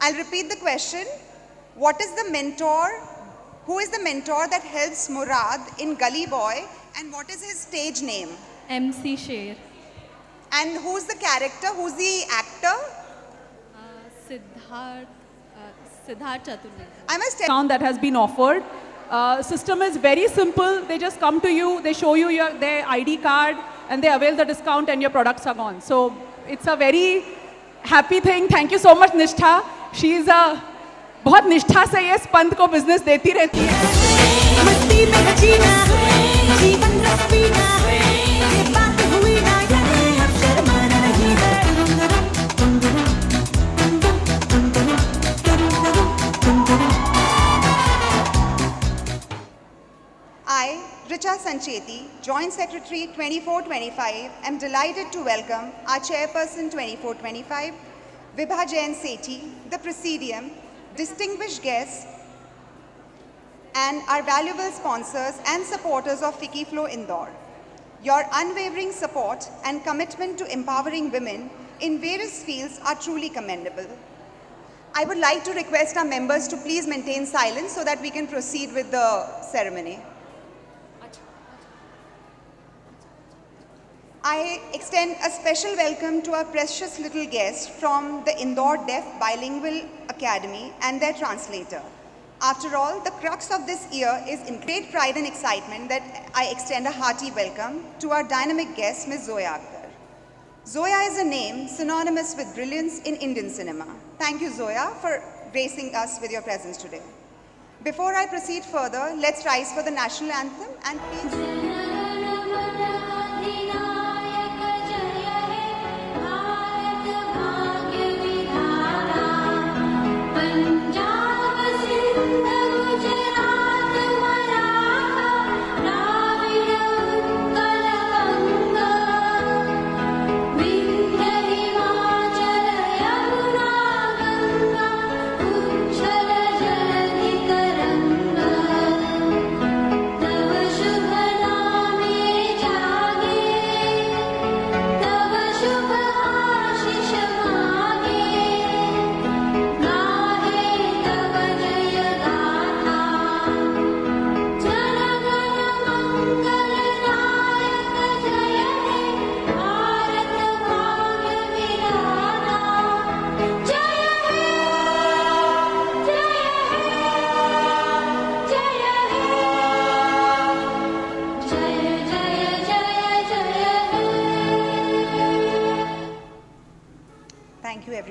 I'll repeat the question. What is the mentor? Who is the mentor that helps Murad in Gully Boy, and what is his stage name? MC Sher. And who's the character? Who's the actor? Siddharth Chaturvedi. I must tell Discount that has been offered. System is very simple. They just come to you, they show you their ID card, and they avail the discount, and your products are gone. So it's a very happy thing. Thank you so much, Nishtha. She is a बहुत निष्ठा से ये स्पंद को business देती रहती है. मस्ती में जीना जीवन रस पीना ये बात हुई ना यानी अब शर्माना नहीं है. I, Richa Sancheti, Joint Secretary 2425, am delighted to welcome our Chairperson 2425, Vibha Jain Sethi, the Presidium, distinguished guests, and our valuable sponsors and supporters of FICCI Flow Indore. Your unwavering support and commitment to empowering women in various fields are truly commendable. I would like to request our members to please maintain silence so that we can proceed with the ceremony. I extend a special welcome to our precious little guests from the Indore Deaf Bilingual Academy and their translator. After all, the crux of this year is in great pride and excitement that I extend a hearty welcome to our dynamic guest, Ms. Zoya Akhtar. Zoya is a name synonymous with brilliance in Indian cinema. Thank you, Zoya, for gracing us with your presence today. Before I proceed further, let's rise for the national anthem and please... Tava shubha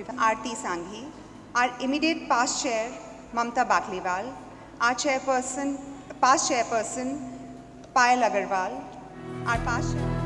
Aarti Sanghi, our immediate past chair, Mamta Bakliwal, our past chairperson, Payal Agarwal, our past chair.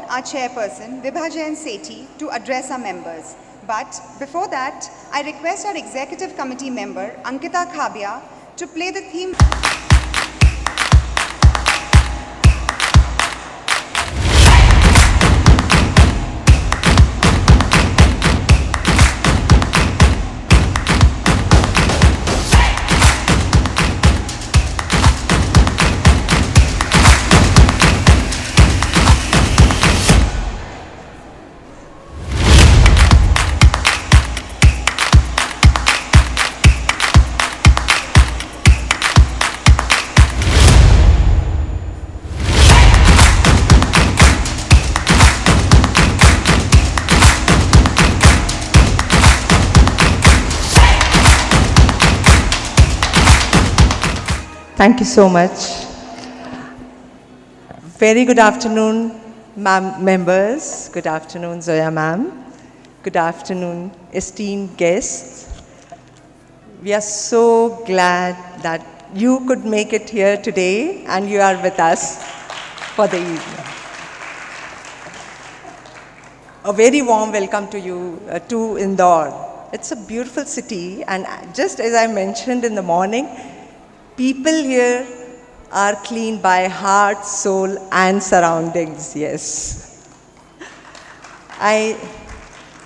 Our chairperson, Vibha Jain Sethi, to address our members. But before that, I request our executive committee member, Ankita Khabia, to play the theme. Thank you so much. Very good afternoon, members. Good afternoon, Zoya ma'am. Good afternoon, esteemed guests. We are so glad that you could make it here today and you are with us for the evening. A very warm welcome to you to Indore. It's a beautiful city, and just as I mentioned in the morning, people here are clean by heart, soul, and surroundings, yes. I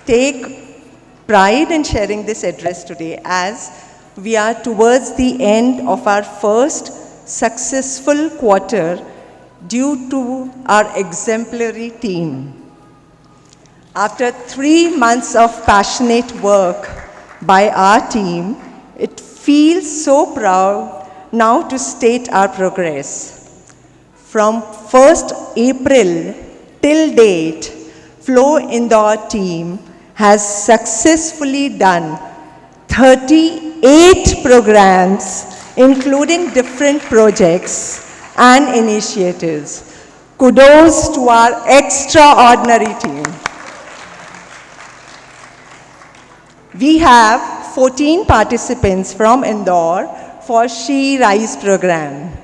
take pride in sharing this address today as we are towards the end of our first successful quarter due to our exemplary team. After 3 months of passionate work by our team, it feels so proud now to state our progress. From 1st April till date, Flow Indore team has successfully done 38 programs, including different projects and initiatives. Kudos to our extraordinary team. We have 14 participants from Indore for She Rise program.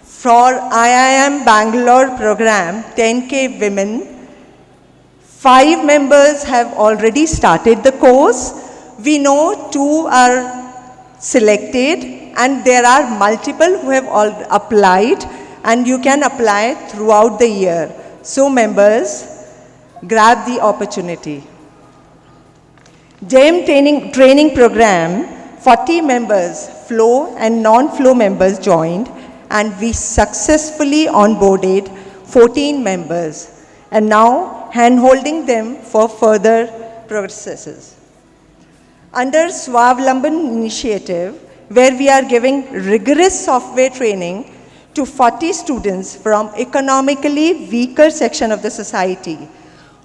For IIM Bangalore program, 10K women, 5 members have already started the course. We know 2 are selected, and there are multiple who have all applied, and you can apply throughout the year. So members, grab the opportunity. GEM training program, 40 members, flow and non-flow members joined, and we successfully onboarded 14 members, and now hand-holding them for further processes. Under Swavlamban initiative, where we are giving rigorous software training to 40 students from economically weaker section of the society,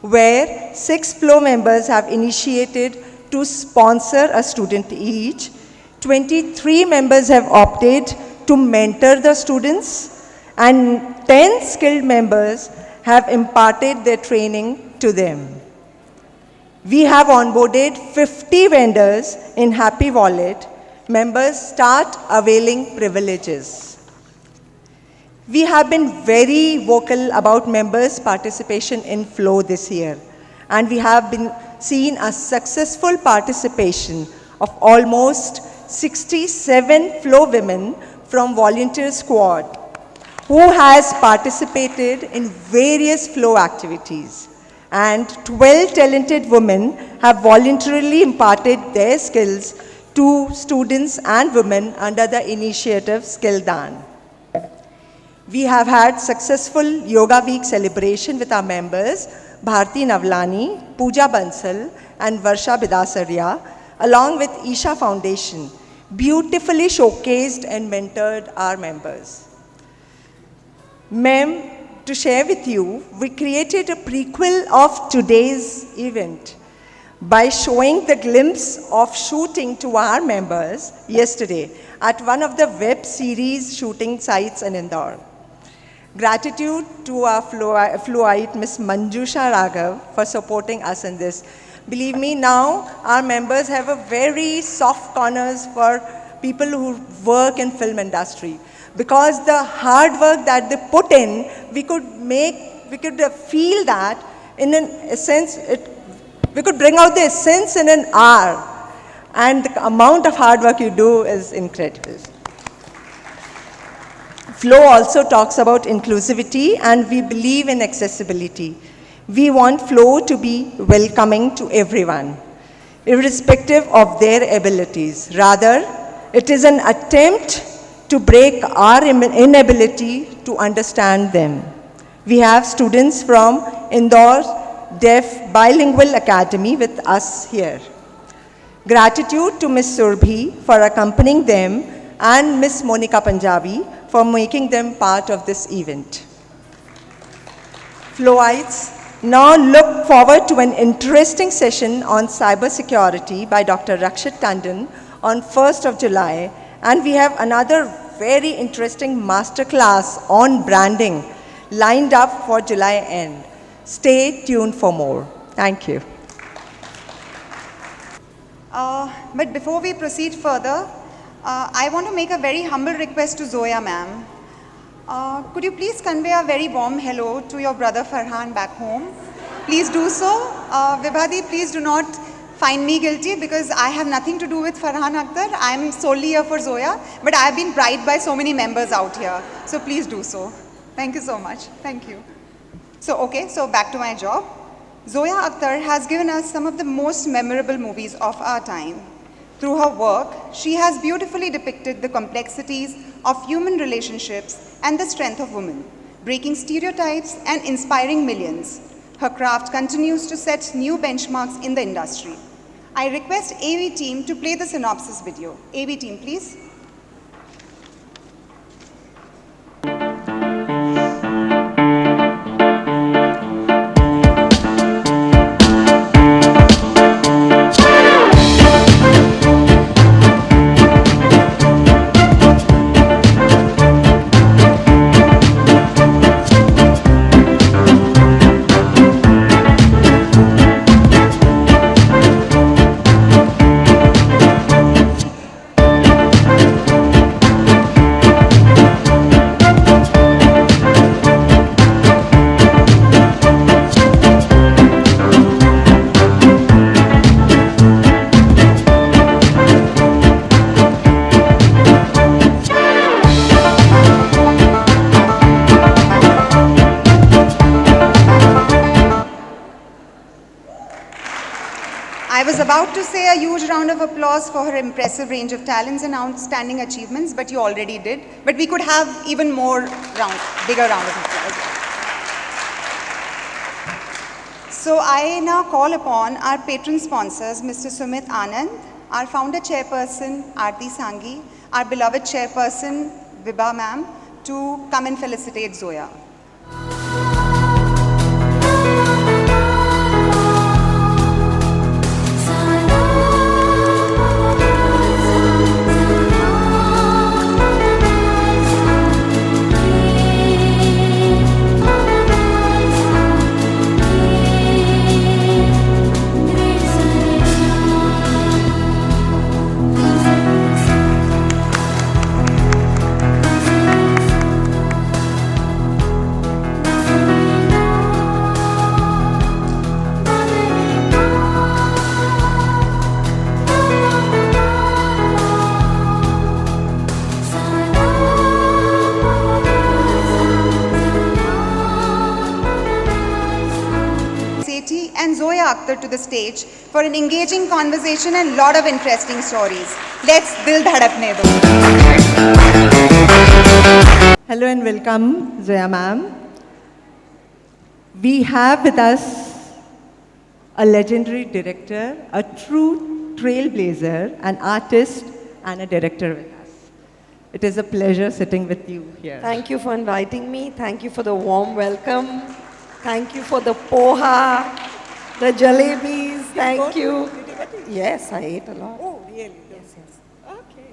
where 6 flow members have initiated to sponsor a student each. 23 members have opted to mentor the students, and 10 skilled members have imparted their training to them. We have onboarded 50 vendors in Happy Wallet. Members start availing privileges. We have been very vocal about members' participation in Flow this year, and we have been seen a successful participation of almost 67 Flow women from Volunteer Squad who has participated in various Flow activities, and 12 talented women have voluntarily imparted their skills to students and women under the initiative Skilldan. We have had successful Yoga Week celebration with our members, Bharti Navlani, Pooja Bansal, and Varsha Bidasaria, along with Isha Foundation, beautifully showcased and mentored our members. Ma'am, to share with you, we created a prequel of today's event by showing the glimpse of shooting to our members yesterday at one of the web series shooting sites in Indore. Gratitude to our Fluite, Ms. Manjusha Raghav, for supporting us in this. Believe me, now our members have a very soft corners for people who work in film industry. Because the hard work that they put in, we could feel that in a sense, we could bring out the essence in an hour. And the amount of hard work you do is incredible. Flow also talks about inclusivity, and we believe in accessibility. We want Flow to be welcoming to everyone, irrespective of their abilities. Rather, it is an attempt to break our inability to understand them. We have students from Indore's Deaf Bilingual Academy with us here. Gratitude to Ms. Surbhi for accompanying them and Ms. Monica Punjabi for making them part of this event. Flowites now look forward to an interesting session on cybersecurity by Dr. Rakshit Tandon on 1st of July, and we have another very interesting masterclass on branding lined up for July end. Stay tuned for more. Thank you. But before we proceed further, I want to make a very humble request to Zoya ma'am. Could you please convey a very warm hello to your brother Farhan back home? Please do so. Vibhadi, please do not find me guilty because I have nothing to do with Farhan Akhtar. I am solely here for Zoya, but I have been bribed by so many members out here. So please do so. Thank you so much. Thank you. So back to my job. Zoya Akhtar has given us some of the most memorable movies of our time. Through her work, she has beautifully depicted the complexities of human relationships and the strength of women, breaking stereotypes and inspiring millions. Her craft continues to set new benchmarks in the industry. I request AV team to play the synopsis video. AV team, please. I was about to say a huge round of applause for her impressive range of talents and outstanding achievements, but you already did. But we could have even more bigger round of applause. So I now call upon our patron sponsors, Mr. Sumit Anand, our founder chairperson, Aarti Sanghi, our beloved chairperson, Vibha ma'am, to come and felicitate Zoya. Akhtar to the stage for an engaging conversation and lot of interesting stories. Let's dil dhadakne do. Hello and welcome, Zoya ma'am. We have with us a legendary director, a true trailblazer, an artist, and a director with us. It is a pleasure sitting with you here. Thank you for inviting me. Thank you for the warm welcome. Thank you for the poha, the jalebis. Thank you. Did you get it? Yes, I ate a lot. Oh, really? Yes, yes. Okay.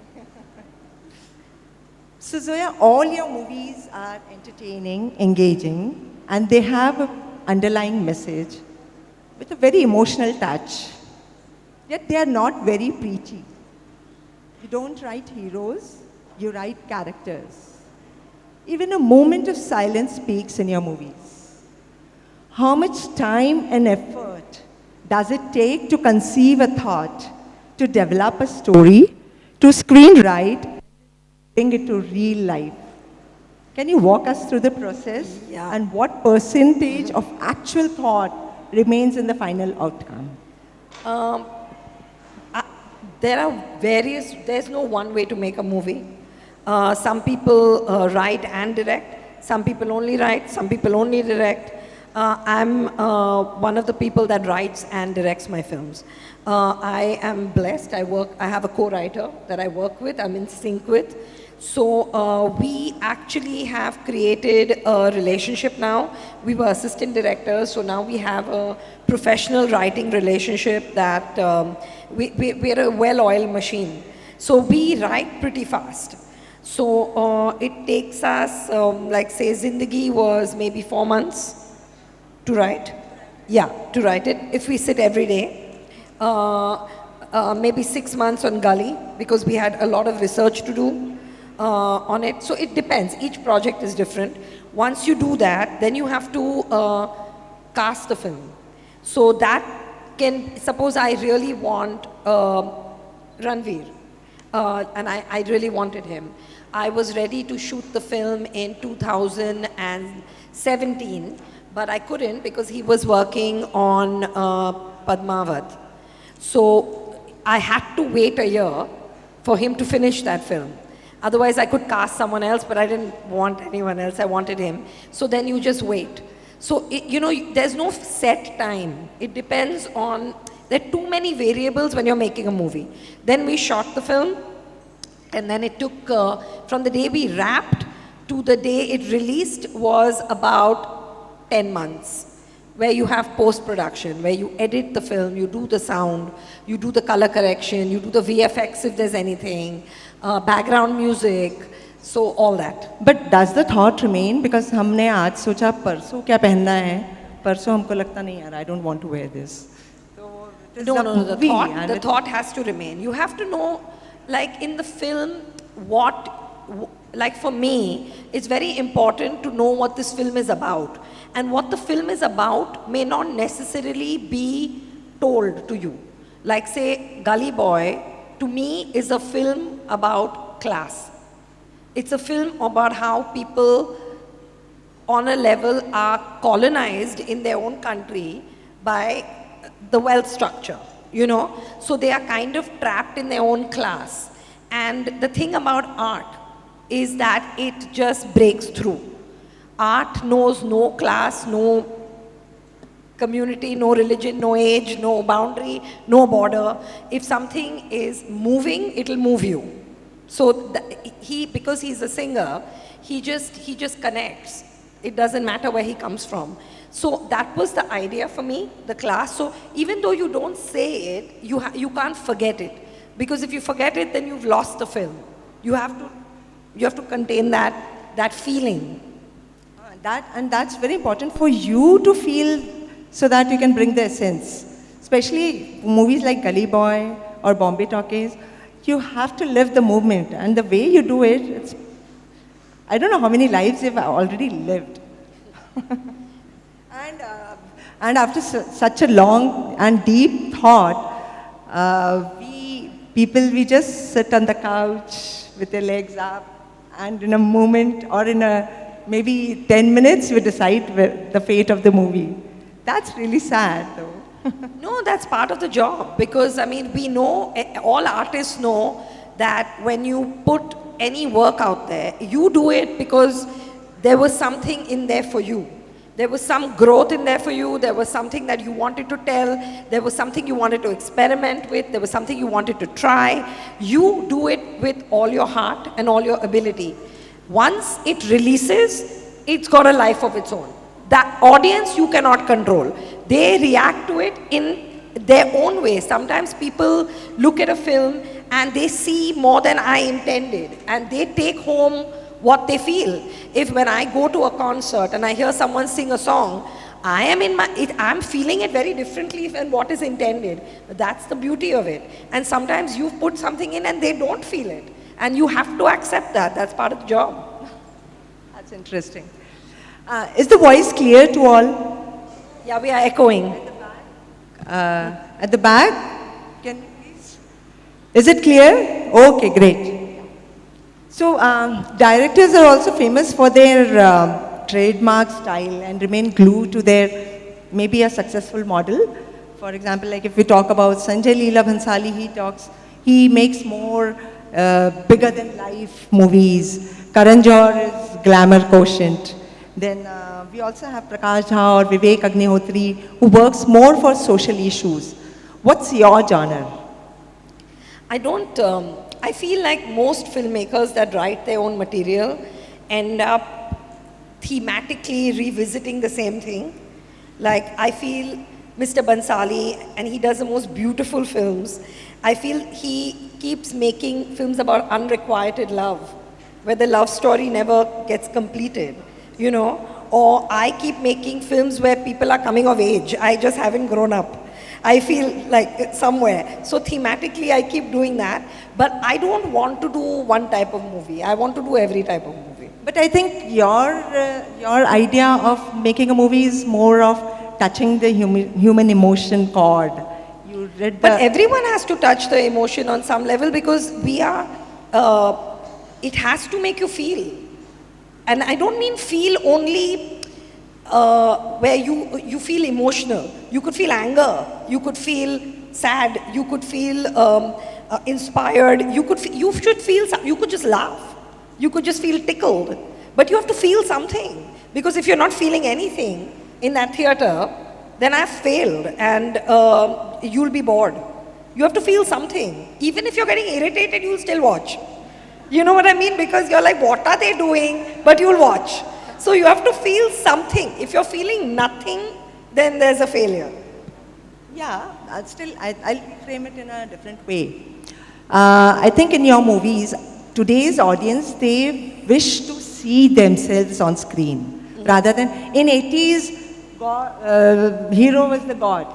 So Zoya, all your movies are entertaining, engaging, and they have an underlying message with a very emotional touch. Yet they are not very preachy. You don't write heroes, you write characters. Even a moment of silence speaks in your movies. How much time and effort does it take to conceive a thought, to develop a story, to screenwrite, bring it to real life? Can you walk us through the process? Yeah. And what percentage of actual thought remains in the final outcome? There are there's no one way to make a movie. Some people write and direct. Some people only write. Some people only direct. I'm one of the people that writes and directs my films. I am blessed. I have a co-writer that I work with. I'm in sync with. So we actually have created a relationship now. We were assistant directors, so now we have a professional writing relationship that we're a well-oiled machine. So we write pretty fast. So it takes us, like say Zindagi was maybe 4 months to write. Yeah, to write it, if we sit every day. Maybe 6 months on Gully, because we had a lot of research to do on it. So it depends. Each project is different. Once you do that, then you have to cast the film. So that can, suppose I really want Ranveer, and I really wanted him. I was ready to shoot the film in 2017, but I couldn't because he was working on Padmavat. So I had to wait a year for him to finish that film. Otherwise, I could cast someone else, but I didn't want anyone else. I wanted him. So then you just wait. So, there's no set time. It depends on, there are too many variables when you're making a movie. Then we shot the film, and then it took, from the day we wrapped to the day it released was about 10 months. Where you have post-production, where you edit the film, you do the sound, you do the color correction, you do the VFX if there's anything, background music, so all that. But does the thought remain? Because हमने आज सोचा परसों क्या पहनना है, परसों हमको लगता नहीं यार, I don't want to wear this. So it is a movie and The thought has to remain. You have to know, like in the film, like for me, it's very important to know what this film is about. And what the film is about may not necessarily be told to you. Like say, Gully Boy, to me, is a film about class. It's a film about how people on a level are colonized in their own country by the wealth structure, So they are kind of trapped in their own class. And the thing about art is that it just breaks through. Art knows no class, no community, no religion, no age, no boundary, no border. If something is moving, it'll move you. So because he's a singer, he just connects. It doesn't matter where he comes from. So that was the idea for me, the class. So even though you don't say it, you can't forget it. Because if you forget it, then you've lost the film. You have to contain that feeling. That's very important for you to feel so that you can bring the essence. Especially movies like Gully Boy or Bombay Talkies, you have to live the movement. And the way you do it, I don't know how many lives you've already lived. And after such a long and deep thought, we just sit on the couch with their legs up, and in a moment or in maybe 10 minutes, we decide the fate of the movie. That's really sad, though. No, that's part of the job because I mean, we know, all artists know that when you put any work out there, you do it because there was something in there for you. There was some growth in there for you. There was something that you wanted to tell. There was something you wanted to experiment with. There was something you wanted to try. You do it with all your heart and all your ability. Once it releases, it's got a life of its own. That audience you cannot control. They react to it in their own way. Sometimes people look at a film and they see more than I intended and they take home what they feel. If when I go to a concert and I hear someone sing a song, I'm feeling it very differently than what is intended. That's the beauty of it. And sometimes you put something in and they don't feel it. And you have to accept that. That's part of the job. That's interesting. Is the voice clear to all? Yeah, we are echoing. At the back? Can you please? Is it clear? Okay, great. So, directors are also famous for their trademark style and remain glued to their maybe a successful model. For example, like if we talk about Sanjay Leela Bhansali, he makes more bigger than life movies. Karan Johar is glamour quotient. Then we also have Prakash Jha or Vivek Agnihotri who works more for social issues. What's your genre? I feel like most filmmakers that write their own material end up thematically revisiting the same thing. Like I feel Mr. Bansali, and he does the most beautiful films. I feel he keeps making films about unrequited love, where the love story never gets completed, you know. Or I keep making films where people are coming of age. I just haven't grown up. I feel like somewhere. So thematically, I keep doing that. But I don't want to do one type of movie. I want to do every type of movie. But I think your idea of making a movie is more of touching the human emotion chord. You read But everyone has to touch the emotion on some level because we are, it has to make you feel. And I don't mean feel only where you feel emotional. You could feel anger. You could feel sad. You could feel inspired. You should feel. You could just laugh. You could just feel tickled. But you have to feel something because if you're not feeling anything in that theater, then I've failed and you'll be bored. You have to feel something. Even if you're getting irritated, you'll still watch. You know what I mean? Because you're like, what are they doing? But you'll watch. So you have to feel something. If you're feeling nothing, then there's a failure. Yeah, I'll frame it in a different way. I think in your movies, today's audience, they wish to see themselves on screen. Rather than, in 80s, hero was the god.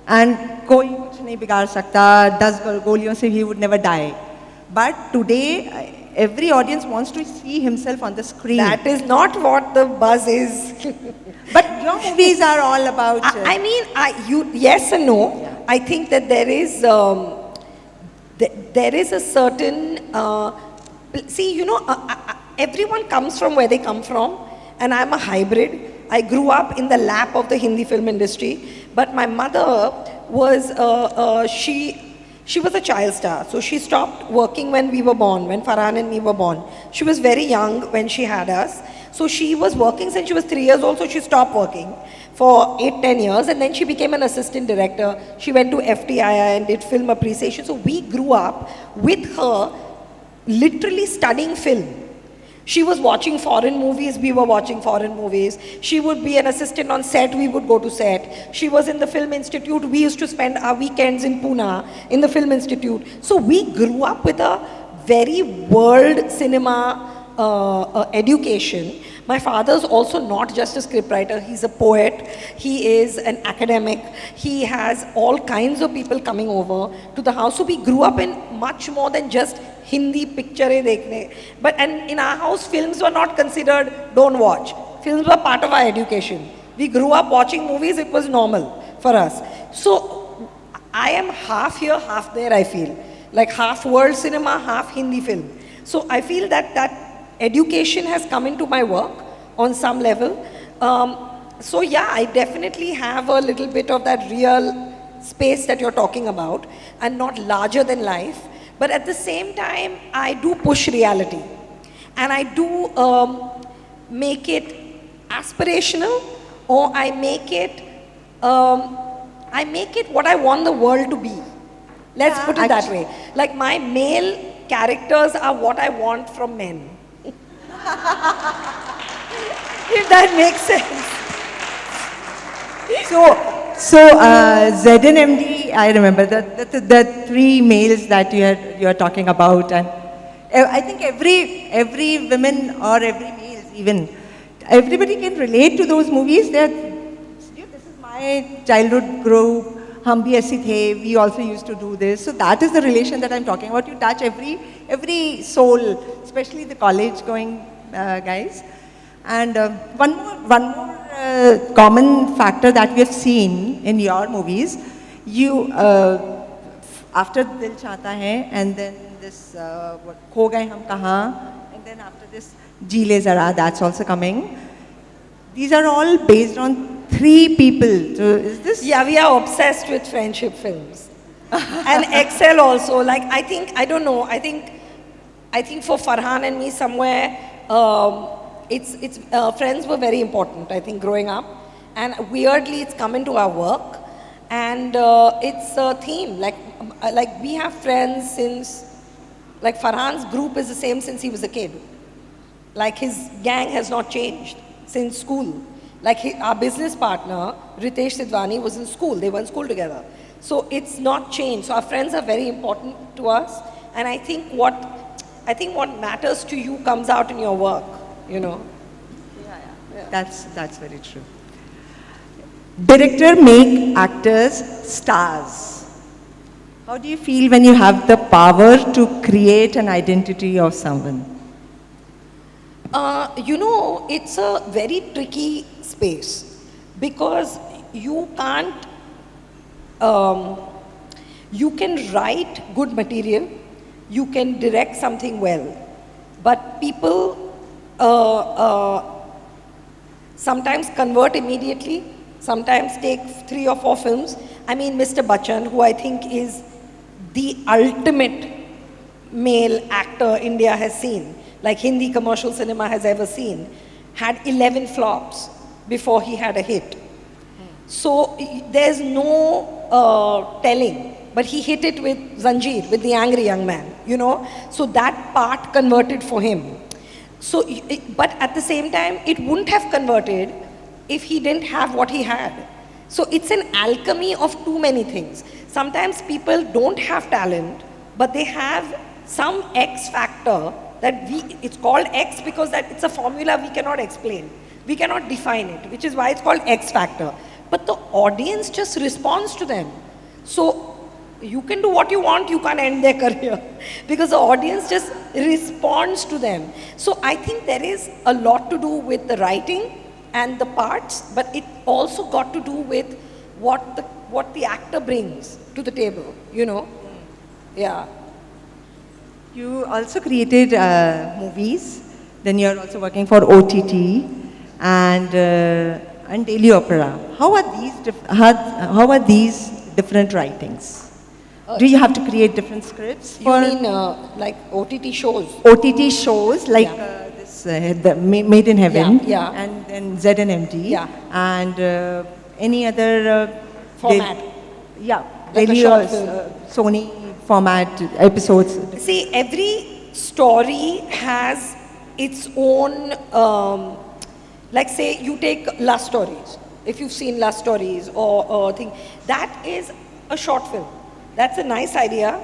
And koi kuch nahi bigaad sakta, 10 goliyon se he would never die. But today, every audience wants to see himself on the screen. That is not what the buzz is. But your movies are all about... I mean, yes and no. Yeah. I think that there is a certain... see, you know, everyone comes from where they come from. And I'm a hybrid. I grew up in the lap of the Hindi film industry. But my mother was... She was a child star, so she stopped working when we were born, when Farhan and me were born. She was very young when she had us. So she was working since she was 3 years old, so she stopped working for 8-10 years. And then she became an assistant director. She went to FTII and did film appreciation. So we grew up with her literally studying film. She was watching foreign movies, we were watching foreign movies. She would be an assistant on set, we would go to set. She was in the Film Institute, we used to spend our weekends in Pune, in the Film Institute. So we grew up with a very world cinema education. My father's also not just a scriptwriter, he's a poet, he is an academic, he has all kinds of people coming over to the house. So we grew up in much more than just Hindi picture dekhne. But and in our house, films were not considered don't watch. Films were part of our education. We grew up watching movies, it was normal for us. So I am half here, half there, I feel. Like half world cinema, half Hindi film. So I feel that education has come into my work on some level. So yeah, I definitely have a little bit of that real space that you're talking about and not larger than life. But at the same time, I do push reality. And I do make it aspirational, or I make it what I want the world to be. Let's put it that way. Like my male characters are what I want from men. If that makes sense. So ZNMD, I remember the three males that you're talking about, and I think every women or every male even, everybody can relate to those movies. This is my childhood group. Hum bhi aise the. We also used to do this. So that is the relation that I'm talking about. You touch every soul, especially the college-going guys. And one more common factor that we have seen in your movies, you after Dil Chahta Hai, and then this Kho Gaye Hum Kahan, and then after this Ji Le Zara, that's also coming. These are all based on 3 people. So is this? Yeah, we are obsessed with friendship films. And Excel also, like I think for Farhan and me somewhere, friends were very important, I think, growing up. And weirdly, it's come into our work. And it's a theme, like we have friends since, like Farhan's group is the same since he was a kid. Like his gang has not changed since school. Like our business partner, Ritesh Sidwani, was in school. They were in school together. So it's not changed. So our friends are very important to us. And I think what matters to you comes out in your work, you know. Yeah. That's very true. Director make actors stars. How do you feel when you have the power to create an identity of someone? You know, it's a very tricky space because you can't, you can write good material, you can direct something well, but people sometimes convert immediately, sometimes take 3 or 4 films. I mean, Mr. Bachchan, who I think is the ultimate male actor India has seen, like Hindi commercial cinema has ever seen, had 11 flops before he had a hit. So there's no telling, but he hit it with Zanjeer, with The Angry Young Man, you know. So that part converted for him. So, but at the same time, it wouldn't have converted if he didn't have what he had. So it's an alchemy of too many things. Sometimes people don't have talent, but they have some X factor that it's called X because that it's a formula we cannot explain. We cannot define it, which is why it's called X factor. But the audience just responds to them. So you can do what you want, you can't end their career because the audience just responds to them. So I think there is a lot to do with the writing and the parts, but it also got to do with what the actor brings to the table, you know. Yeah. You also created movies, then you're also working for OTT and Daily Opera. How are these different writings? Do you have to create different scripts for? You mean like OTT shows? OTT shows like this, the Made in Heaven, Yeah. and then ZNMD, Yeah. and any other Format. Daily a short film. Sony format episodes. See, every story has its own, like say you take Love Stories. If you've seen Love Stories or thing, that is a short film. That's a nice idea.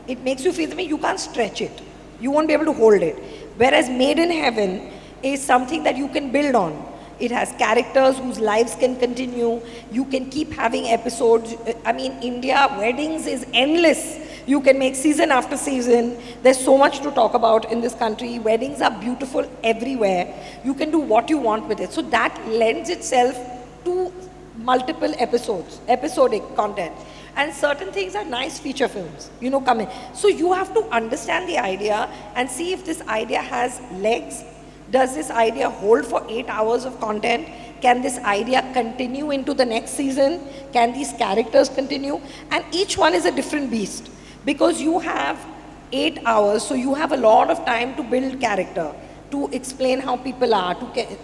It makes you feel, you can't stretch it. You won't be able to hold it. Whereas Made in Heaven is something that you can build on. It has characters whose lives can continue. You can keep having episodes. I mean, India, weddings is endless. You can make season after season. There's so much to talk about in this country. Weddings are beautiful everywhere. You can do what you want with it. So that lends itself to multiple episodes, episodic content. And certain things are nice feature films, you know, come in. So you have to understand the idea and see if this idea has legs. Does this idea hold for 8 hours of content? Can this idea continue into the next season? Can these characters continue? And each one is a different beast because you have 8 hours, so you have a lot of time to build character, to explain how people are.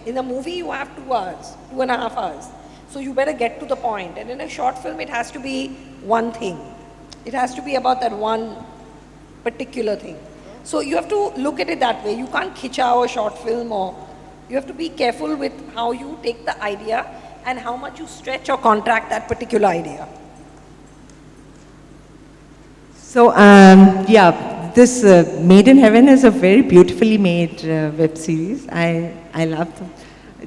In a movie, you have 2 hours, 2.5 hours. So you better get to the point. And in a short film, it has to be one thing. It has to be about that one particular thing. So you have to look at it that way. You can't khichao a short film, or you have to be careful with how you take the idea and how much you stretch or contract that particular idea. So, yeah, this Made in Heaven is a very beautifully made web series. I love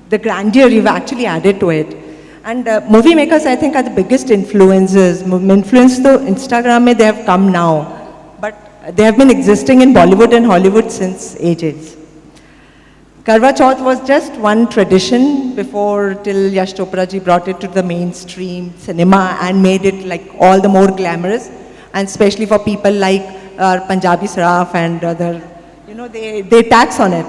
the grandeur you've actually added to it. And movie makers, I think, are the biggest influencers. Influence to Instagram, they have come now. But they have been existing in Bollywood and Hollywood since ages. Karwa Chauth was just one tradition before till Yash Chopra ji brought it to the mainstream cinema and made it like all the more glamorous. And especially for people like Punjabi Saraf and other, you know, they tax on it.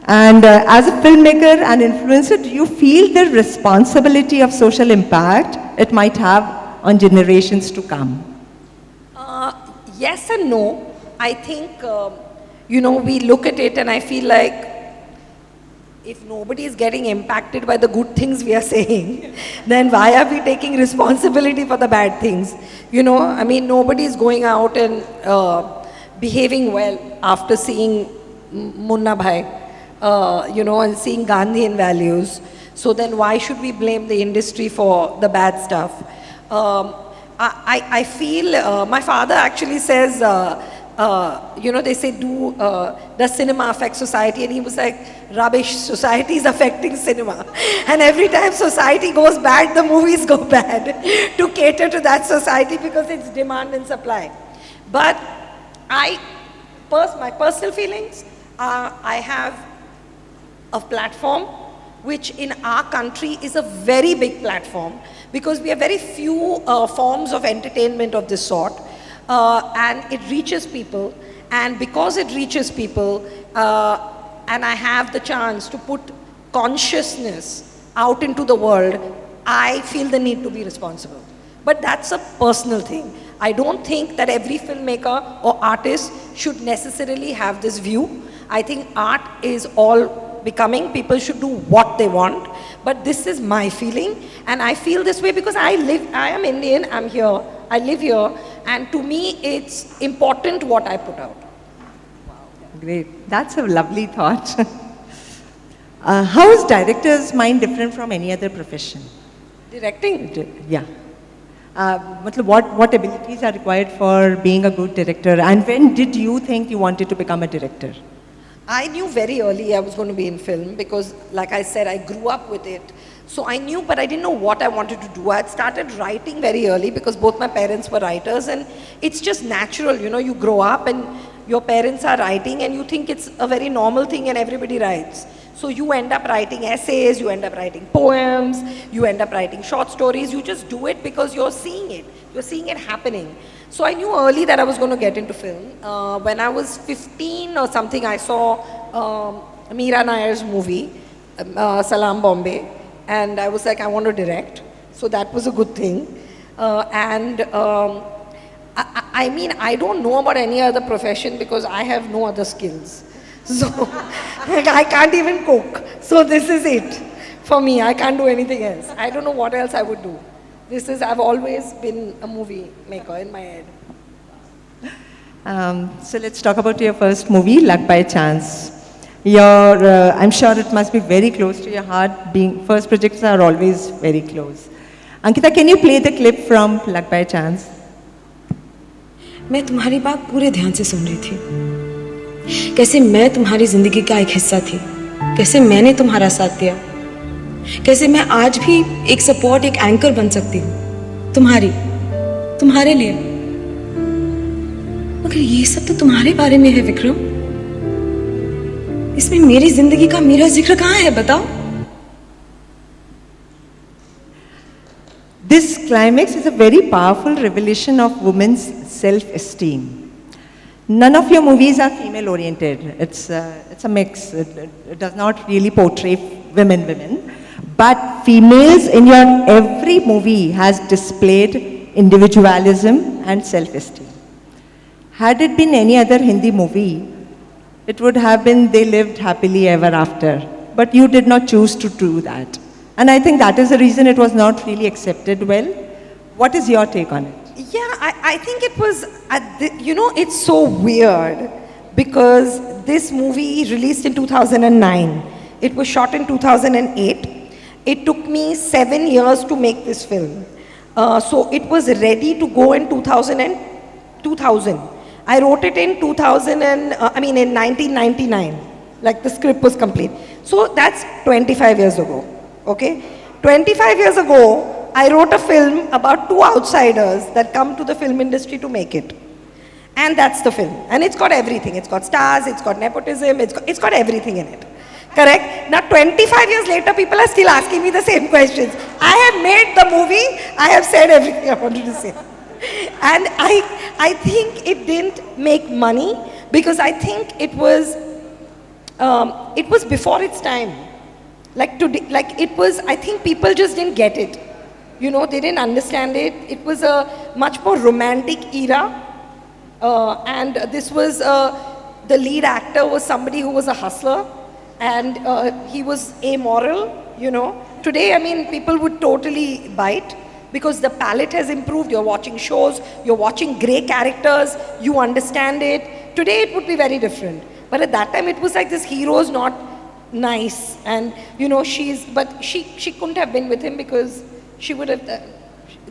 And as a filmmaker and influencer, do you feel the responsibility of social impact it might have on generations to come? Yes and no. I think, you know, we look at it and I feel like if nobody is getting impacted by the good things we are saying, then why are we taking responsibility for the bad things? You know, I mean, nobody is going out and behaving well after seeing Munna Bhai, you know, and seeing Gandhian values. So then why should we blame the industry for the bad stuff? I feel, my father actually says, you know, they say, does cinema affect society? And he was like, rubbish, society is affecting cinema. And every time society goes bad, the movies go bad to cater to that society because it's demand and supply. But my personal feelings, I have a platform which in our country is a very big platform because we have very few forms of entertainment of this sort. And it reaches people, and because it reaches people, and I have the chance to put consciousness out into the world, I feel the need to be responsible. But that's a personal thing. I don't think that every filmmaker or artist should necessarily have this view. I think art is all becoming, people should do what they want, but this is my feeling, and I feel this way because I am Indian, I'm here, I live here, and to me it's important what I put out. Great. That's a lovely thought. How is director's mind different from any other profession? Directing? Yeah. What abilities are required for being a good director? And when did you think you wanted to become a director? I knew very early I was going to be in film because, like I said, I grew up with it. So I knew, but I didn't know what I wanted to do. I had started writing very early because both my parents were writers, and it's just natural, you know, you grow up and your parents are writing and you think it's a very normal thing and everybody writes. So you end up writing essays, you end up writing poems, you end up writing short stories. You just do it because you're seeing it happening. So I knew early that I was going to get into film. When I was 15 or something, I saw Meera Nair's movie, Salaam Bombay, and I was like, I want to direct. So that was a good thing. I mean, I don't know about any other profession because I have no other skills. So I can't even cook. So this is it for me. I can't do anything else. I don't know what else I would do. I've always been a movie maker in my head. So let's talk about your first movie, Luck by Chance. I'm sure it must be very close to your heart. Being first projects are always very close. Ankita, can you play the clip from Luck by Chance? मैं तुम्हारी बात पूरे ध्यान से सुन रही थी। कैसे मैं तुम्हारी जिंदगी का एक हिस्सा थी, कैसे मैंने तुम्हारा साथ दिया, कैसे मैं आज भी एक सपोर्ट, एक एंकर बन सकती हूँ तुम्हारे लिए। मगर ये सब तो तुम्हारे बारे में है विक्रम, इसमें मेरी जिंदगी का मेरा जिक्र कहाँ है बताओ? This climax is a very powerful revelation of women's self-esteem. None of your movies are female-oriented. It's a mix. It does not really portray women. But females in your every movie has displayed individualism and self-esteem. Had it been any other Hindi movie, it would have been they lived happily ever after. But you did not choose to do that. And I think that is the reason it was not really accepted well. What is your take on it? Yeah, I think it was, it's so weird because this movie released in 2009. It was shot in 2008. It took me 7 years to make this film. So it was ready to go in 2000. I wrote it in 1999. Like the script was complete. So that's 25 years ago, okay? 25 years ago, I wrote a film about two outsiders that come to the film industry to make it. And that's the film. And it's got everything. It's got stars, it's got nepotism, it's got everything in it. Correct? Now 25 years later, people are still asking me the same questions. I have made the movie, I have said everything I wanted to say. And I think it didn't make money because I think it was before its time. Like today, I think people just didn't get it. You know, they didn't understand it. It was a much more romantic era. And this was, the lead actor was somebody who was a hustler. And he was amoral, you know. Today, I mean, people would totally bite because the palette has improved. You're watching shows, you're watching grey characters, you understand it. Today, it would be very different. But at that time, it was like this hero's not nice. And, you know, she couldn't have been with him because she would have,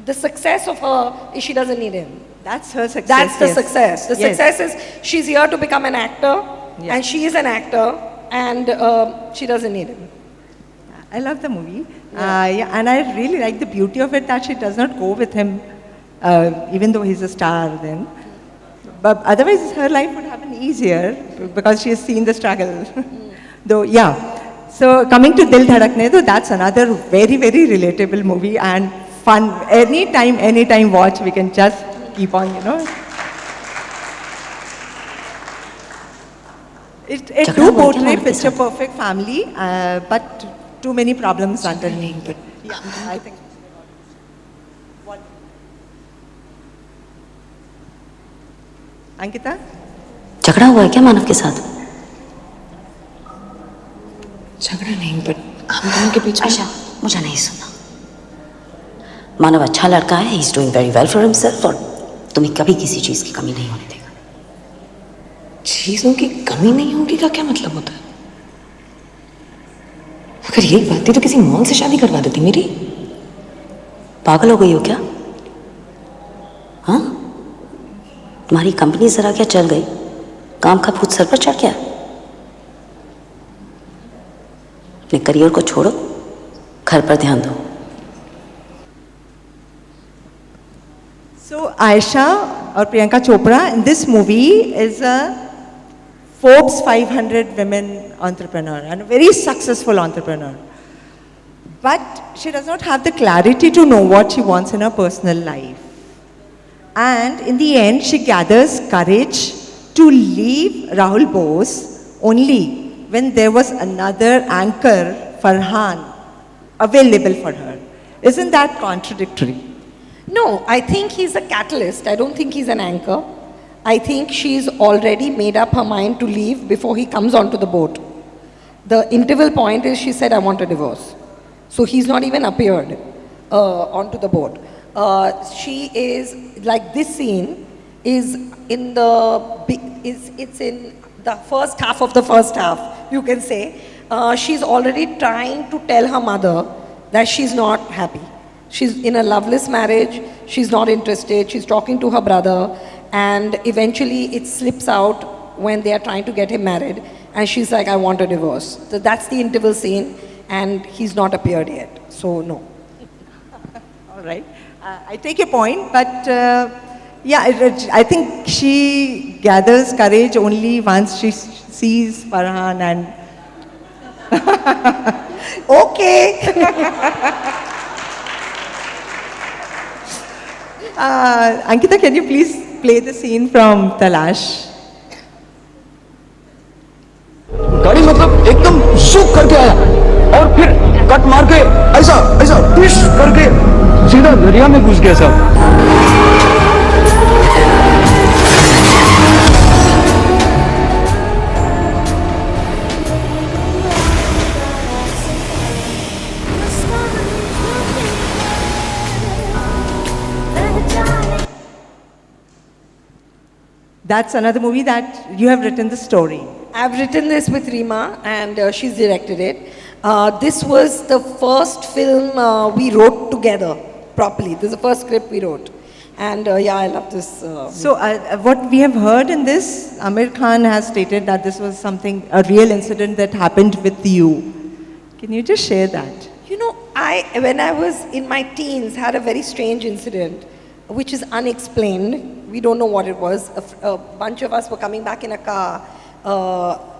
the success of her is she doesn't need him. That's her success. That's the yes. success. The success is she's here to become an actor, Yeah. and she is an actor, and she doesn't need him. I love the movie. And I really like the beauty of it that she does not go with him, even though he's a star then. But otherwise, her life would have been easier because she has seen the struggle. Though, yeah. So coming to Dil Dhadakne, though, that's another very, very relatable movie and fun. Anytime watch, we can just keep on, you know. It do portray picture perfect family, but too many problems underneath it. Yeah, I think. Ankita? झगड़ा हुआ है क्या मानव के साथ? झगड़ा नहीं, but हम दोनों के बीच में आशा, मुझे नहीं सुना। मानव अच्छा लड़का है, he is doing very well for himself और तुम्हें कभी किसी चीज की कमी नहीं होने देगा। चीजों की कमी नहीं होगी का क्या मतलब होता है? अगर यही बात थी तो किसी मॉल से शादी करवा देती मेरी। पागल हो गई हो क्या? हाँ? तुम्हारी कंपनी जरा क्या चल गई? काम का भूत सर पर चढ़ गया? अपने करियर को छोड़ो, घर पर ध्यान दो। So Aisha or Priyanka Chopra in this movie is a Forbes 500 women entrepreneur and a very successful entrepreneur. But she does not have the clarity to know what she wants in her personal life. And in the end, she gathers courage to leave Rahul Bose only when there was another anchor, Farhan, available for her. Isn't that contradictory? No, I think he's a catalyst. I don't think he's an anchor. I think she's already made up her mind to leave before he comes onto the boat. The interval point is she said, I want a divorce. So he's not even appeared onto the boat. She is, like this scene is in it's in the first half of the first half, you can say. She's already trying to tell her mother that she's not happy. She's in a loveless marriage, she's not interested, she's talking to her brother, and eventually it slips out when they are trying to get him married, and she's like, I want a divorce. So that's the interval scene, and he's not appeared yet, so no. All right. I take your point, but yeah, I think she gathers courage only once she sees Farhan and... Okay. Ankita, can you please play the scene from Talash? गाड़ी मतलब एकदम शुक करके आया। और फिर cut मार के ऐसा ऐसा डिश करके सीधा दरिया में घुस गया साहब। That's another movie that you have written the story. I've written this with Rima and she's directed it. This was the first film we wrote together properly. This is the first script we wrote. And yeah, I love this. So what we have heard in this, Amir Khan has stated that this was something, a real incident that happened with you. Can you just share that? You know, when I was in my teens, had a very strange incident, which is unexplained. We don't know what it was. A bunch of us were coming back in a car.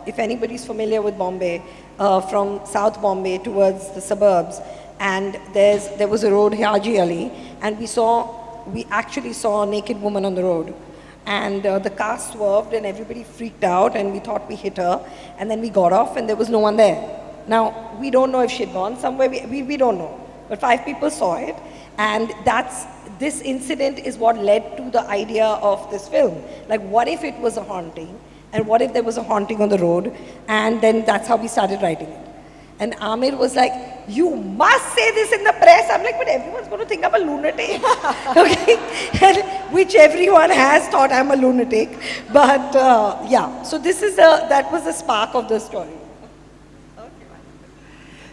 If anybody's familiar with Bombay, from South Bombay towards the suburbs, and there was a road, Haji Ali, and we actually saw a naked woman on the road. And the car swerved and everybody freaked out and we thought we hit her. And then we got off and there was no one there. Now, we don't know if she had gone somewhere, we don't know. But 5 people saw it. And this incident is what led to the idea of this film. Like, what if it was a haunting? And what if there was a haunting on the road? And then that's how we started writing it. And Amir was like, you must say this in the press. I'm like, but everyone's going to think I'm a lunatic. Okay? And which everyone has thought I'm a lunatic. But yeah, so that was the spark of the story.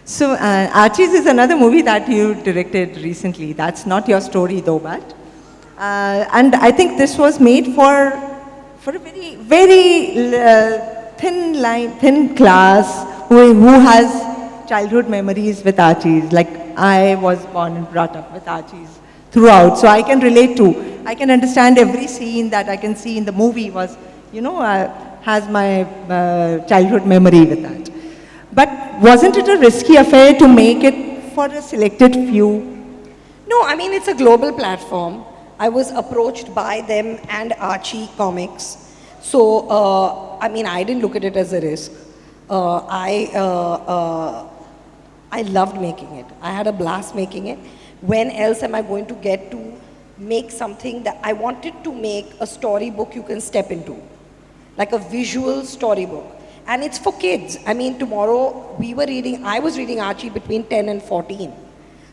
So Archies is another movie that you directed recently. That's not your story though, but. And I think this was made for a very, very thin class who has childhood memories with Archies. Like I was born and brought up with Archies throughout. So I can relate to, I can understand every scene that I can see in the movie was, has my childhood memory with that. But wasn't it a risky affair to make it for a selected few? No, I mean, it's a global platform. I was approached by them and Archie Comics. So, I mean, I didn't look at it as a risk. I loved making it. I had a blast making it. When else am I going to get to make something that I wanted to make a storybook you can step into, like a visual storybook. And it's for kids. I mean, tomorrow I was reading Archie between 10 and 14.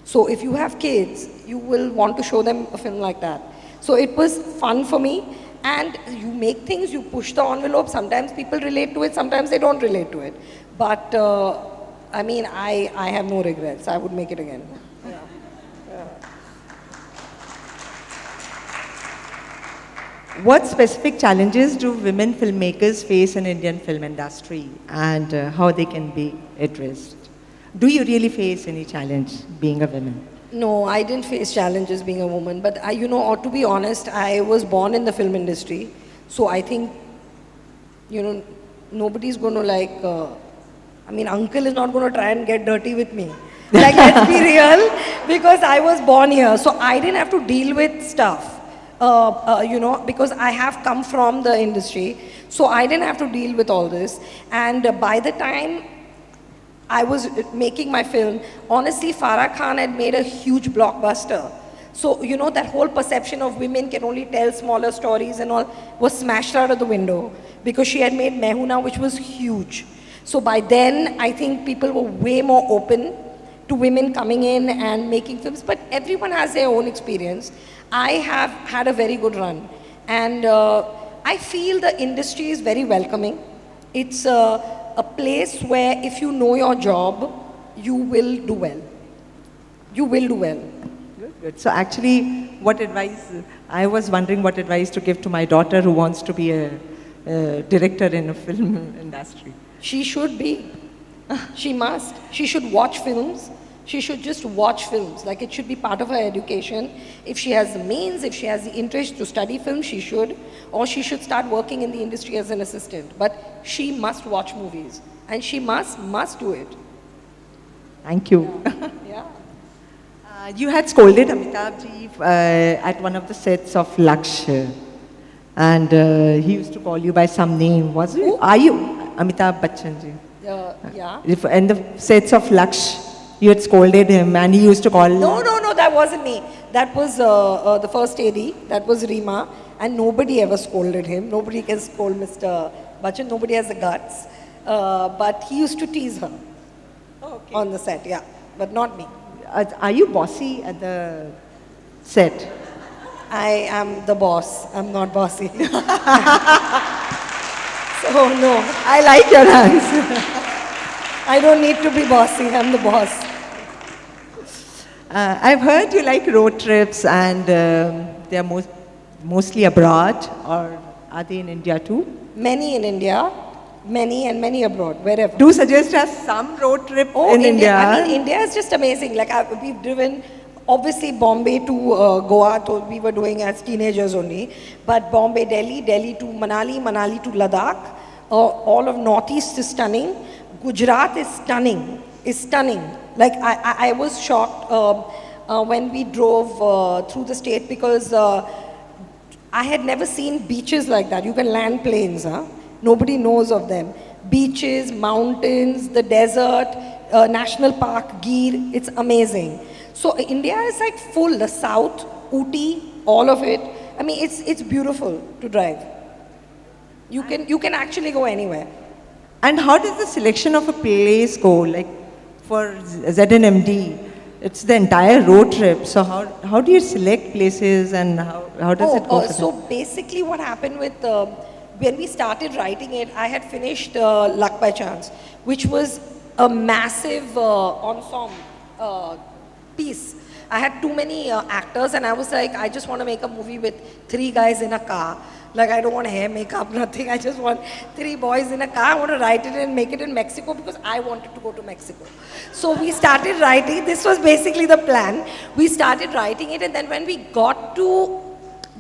So if you have kids, you will want to show them a film like that. So it was fun for me. And you make things, you push the envelope. Sometimes people relate to it, sometimes they don't relate to it. But I mean, I have no regrets. I would make it again. Yeah. What specific challenges do women filmmakers face in Indian film industry and how they can be addressed? Do you really face any challenge being a woman? No, I didn't face challenges being a woman, but to be honest, I was born in the film industry. So I think, nobody's going to uncle is not going to try and get dirty with me. Like, let's be real, because I was born here. So I didn't have to deal with stuff. Because I have come from the industry, so I didn't have to deal with all this. And by the time I was making my film, honestly, Farah Khan had made a huge blockbuster. So, that whole perception of women can only tell smaller stories and all was smashed out of the window because she had made Mehuna, which was huge. So by then, I think people were way more open to women coming in and making films, but everyone has their own experience. I have had a very good run, and I feel the industry is very welcoming. It's a place where if you know your job, you will do well. You will do well. Good. So actually, I was wondering what advice to give to my daughter who wants to be a director in a film industry. She should be. She must. She should watch films. She should just watch films. Like, it should be part of her education. If she has the means, if she has the interest to study film, she should. Or she should start working in the industry as an assistant. But she must watch movies. And she must do it. Thank you. Yeah. You had scolded Amitabh Ji at one of the sets of Lakshya. And he used to call you by some name. Are you Amitabh Bachchan Ji? Yeah. In the sets of Laksh, you had scolded him and he used to call... No, that wasn't me. That was the first AD, that was Reema, and nobody ever scolded him. Nobody can scold Mr. Bachchan, nobody has the guts. But he used to tease her on the set, yeah, but not me. Are you bossy at the set? I am the boss, I'm not bossy. So no, I like your answer. I don't need to be bossy, I'm the boss. I've heard you like road trips and they're mostly abroad, or are they in India too? Many in India, many and many abroad, wherever. Do suggest us some road trip in India. I mean, India is just amazing. Like we've driven, obviously Bombay to Goa, so we were doing as teenagers only. But Bombay, Delhi, Delhi to Manali, Manali to Ladakh. All of Northeast is stunning. Gujarat is stunning. Like I was shocked when we drove through the state, because I had never seen beaches like that. You can land planes, huh? Nobody knows of them. Beaches, mountains, the desert, national park, Gir, it's amazing. So India is like full, the south, Ooty, all of it. I mean, it's beautiful to drive. You can actually go anywhere. And how does the selection of a place go? Like for ZNMD, it's the entire road trip. So how do you select places and how does it go? So basically what happened with, when we started writing it, I had finished Luck by Chance, which was a massive ensemble piece. I had too many actors and I was like, I just want to make a movie with 3 guys in a car. Like I don't want hair, makeup, nothing. I just want 3 boys in a car. I want to write it and make it in Mexico because I wanted to go to Mexico. So we started writing. This was basically the plan. We started writing it, and then when we got to,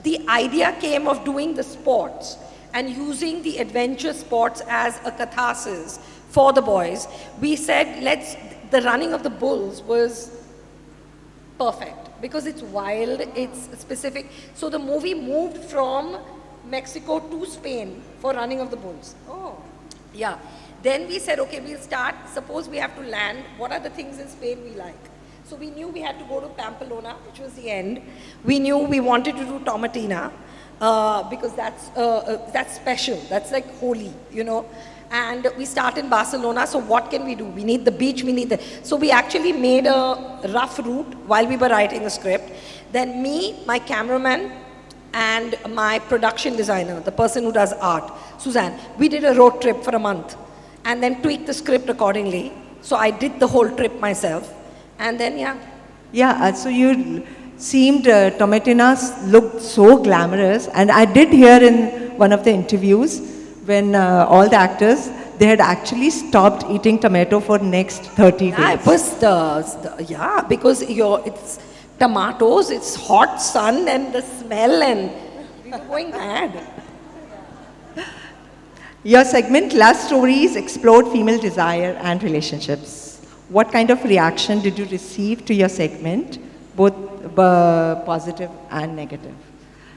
the idea came of doing the sports and using the adventure sports as a catharsis for the boys. We said, the running of the bulls was perfect because it's wild, it's specific. So the movie moved from Mexico to Spain for running of the bulls. Oh. Yeah. Then we said, okay, we'll start. Suppose we have to land. What are the things in Spain we like? So we knew we had to go to Pamplona, which was the end. We knew we wanted to do Tomatina because that's special. That's like holy, you know. And we start in Barcelona. So what can we do? We need the beach. We need the. So we actually made a rough route while we were writing the script. Then me, my cameraman, and my production designer, the person who does art, Suzanne, we did a road trip for a month and then tweaked the script accordingly. So I did the whole trip myself. And then, yeah. Yeah, so you seemed, Tomatinas looked so glamorous. And I did hear in one of the interviews when all the actors, they had actually stopped eating tomato for next 30 days. Yeah, it was yeah, because it's tomatoes, it's hot sun and the smell, and we were going mad. Your segment, Last Stories, explored female desire and relationships. What kind of reaction did you receive to your segment, both positive and negative?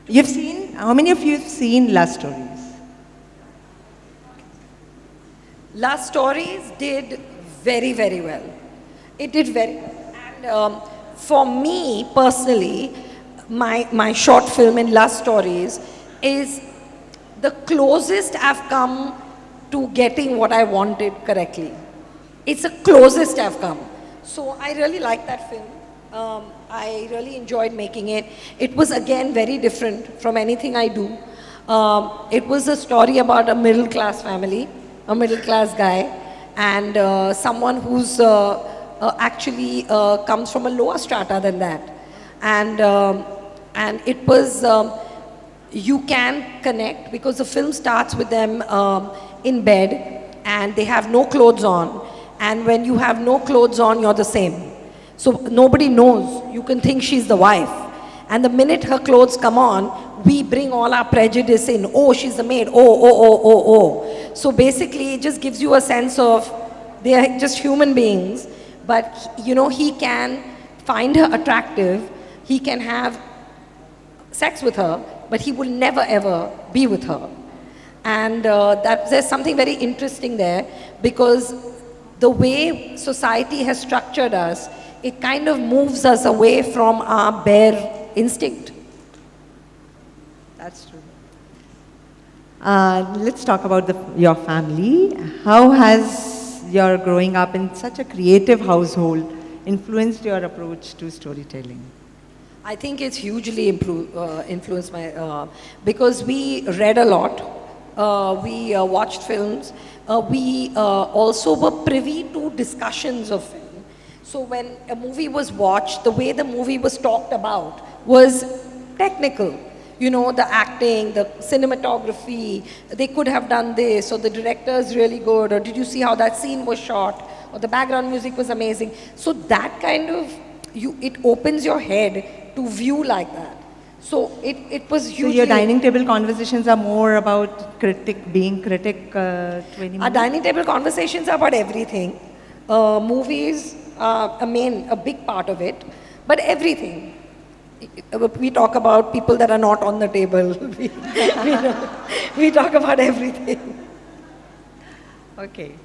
You've seen, how many of you have seen Last Stories? Last Stories did very, very well. It did very well. And for me, personally, my short film in Last Stories is the closest I've come to getting what I wanted correctly. It's the closest I've come. So I really like that film. I really enjoyed making it. It was again very different from anything I do. It was a story about a middle-class family, a middle-class guy, and someone who's actually comes from a lower strata than that. And it was, you can connect because the film starts with them in bed and they have no clothes on. And when you have no clothes on, you're the same. So nobody knows. You can think she's the wife. And the minute her clothes come on, we bring all our prejudice in. Oh, she's the maid. Oh. So basically, it just gives you a sense of they are just human beings. But, you know, he can find her attractive. He can have sex with her, but he will never, ever be with her. And that there's something very interesting there, because the way society has structured us, it kind of moves us away from our bare instinct. That's true. Let's talk about your family. How has your growing up in such a creative household influenced your approach to storytelling? I think it's hugely influenced my, because we read a lot, we watched films, we also were privy to discussions of film. So when a movie was watched, the way the movie was talked about was technical. You know, the acting, the cinematography, they could have done this, or the director is really good, or did you see how that scene was shot, or the background music was amazing. So that kind of, it opens your head to view like that. So it was hugely... So your dining table conversations are more about being critic to any Our movie? dining table conversations are about everything. Movies are a big part of it, but everything. We talk about people that are not on the table. We talk about everything. Okay.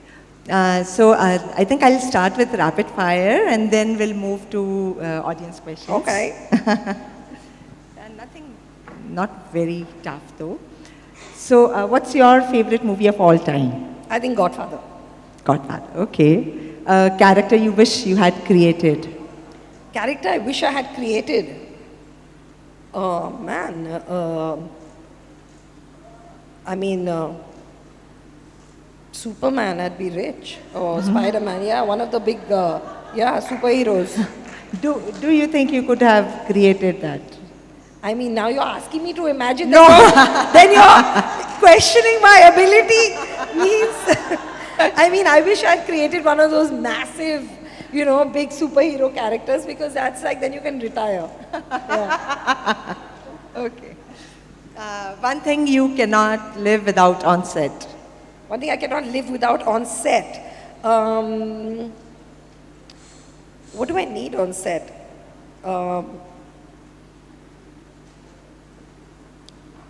So I think I'll start with rapid fire and then we'll move to audience questions. Okay. And nothing, not very tough though. So what's your favorite movie of all time? I think Godfather. Godfather, okay. Character you wish you had created? Character I wish I had created. Oh man, I mean, Superman, I'd be rich. Or Spider-Man, yeah, one of the big, superheroes. Do you think you could have created that? I mean, now you're asking me to imagine that. Then you're questioning my ability. I mean, I wish I'd created one of those massive, big superhero characters, because that's like, then you can retire. Yeah. Okay. One thing you cannot live without on set? One thing I cannot live without on set. What do I need on set?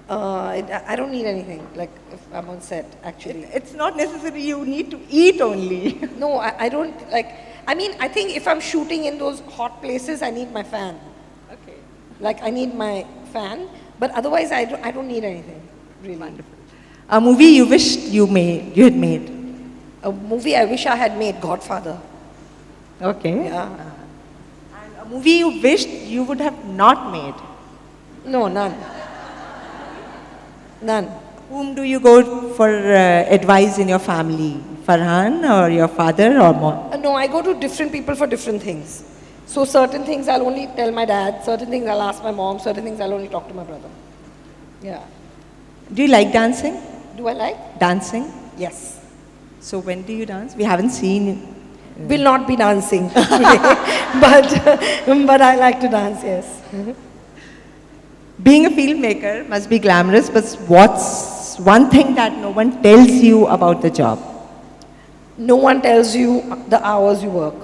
I don't need anything, like, if I'm on set, actually. It's not necessary you need to eat only. No, I don't, I think if I'm shooting in those hot places, I need my fan. Okay. Like, I need my fan, but otherwise I don't need anything, really. Wonderful. A movie you wished you had made? A movie I wish I had made, Godfather. Okay. Yeah. And a movie you wished you would have not made? No, none. None. Whom do you go for advice in your family? Farhan or your father or mom? No, I go to different people for different things. So certain things I'll only tell my dad, certain things I'll ask my mom, certain things I'll only talk to my brother. Yeah. Do you like dancing? Do I like? Dancing? Yes. So when do you dance? We haven't seen. Will not be dancing today, but I like to dance, yes. Being a filmmaker must be glamorous, but what's one thing that no one tells you about the job? No one tells you the hours you work.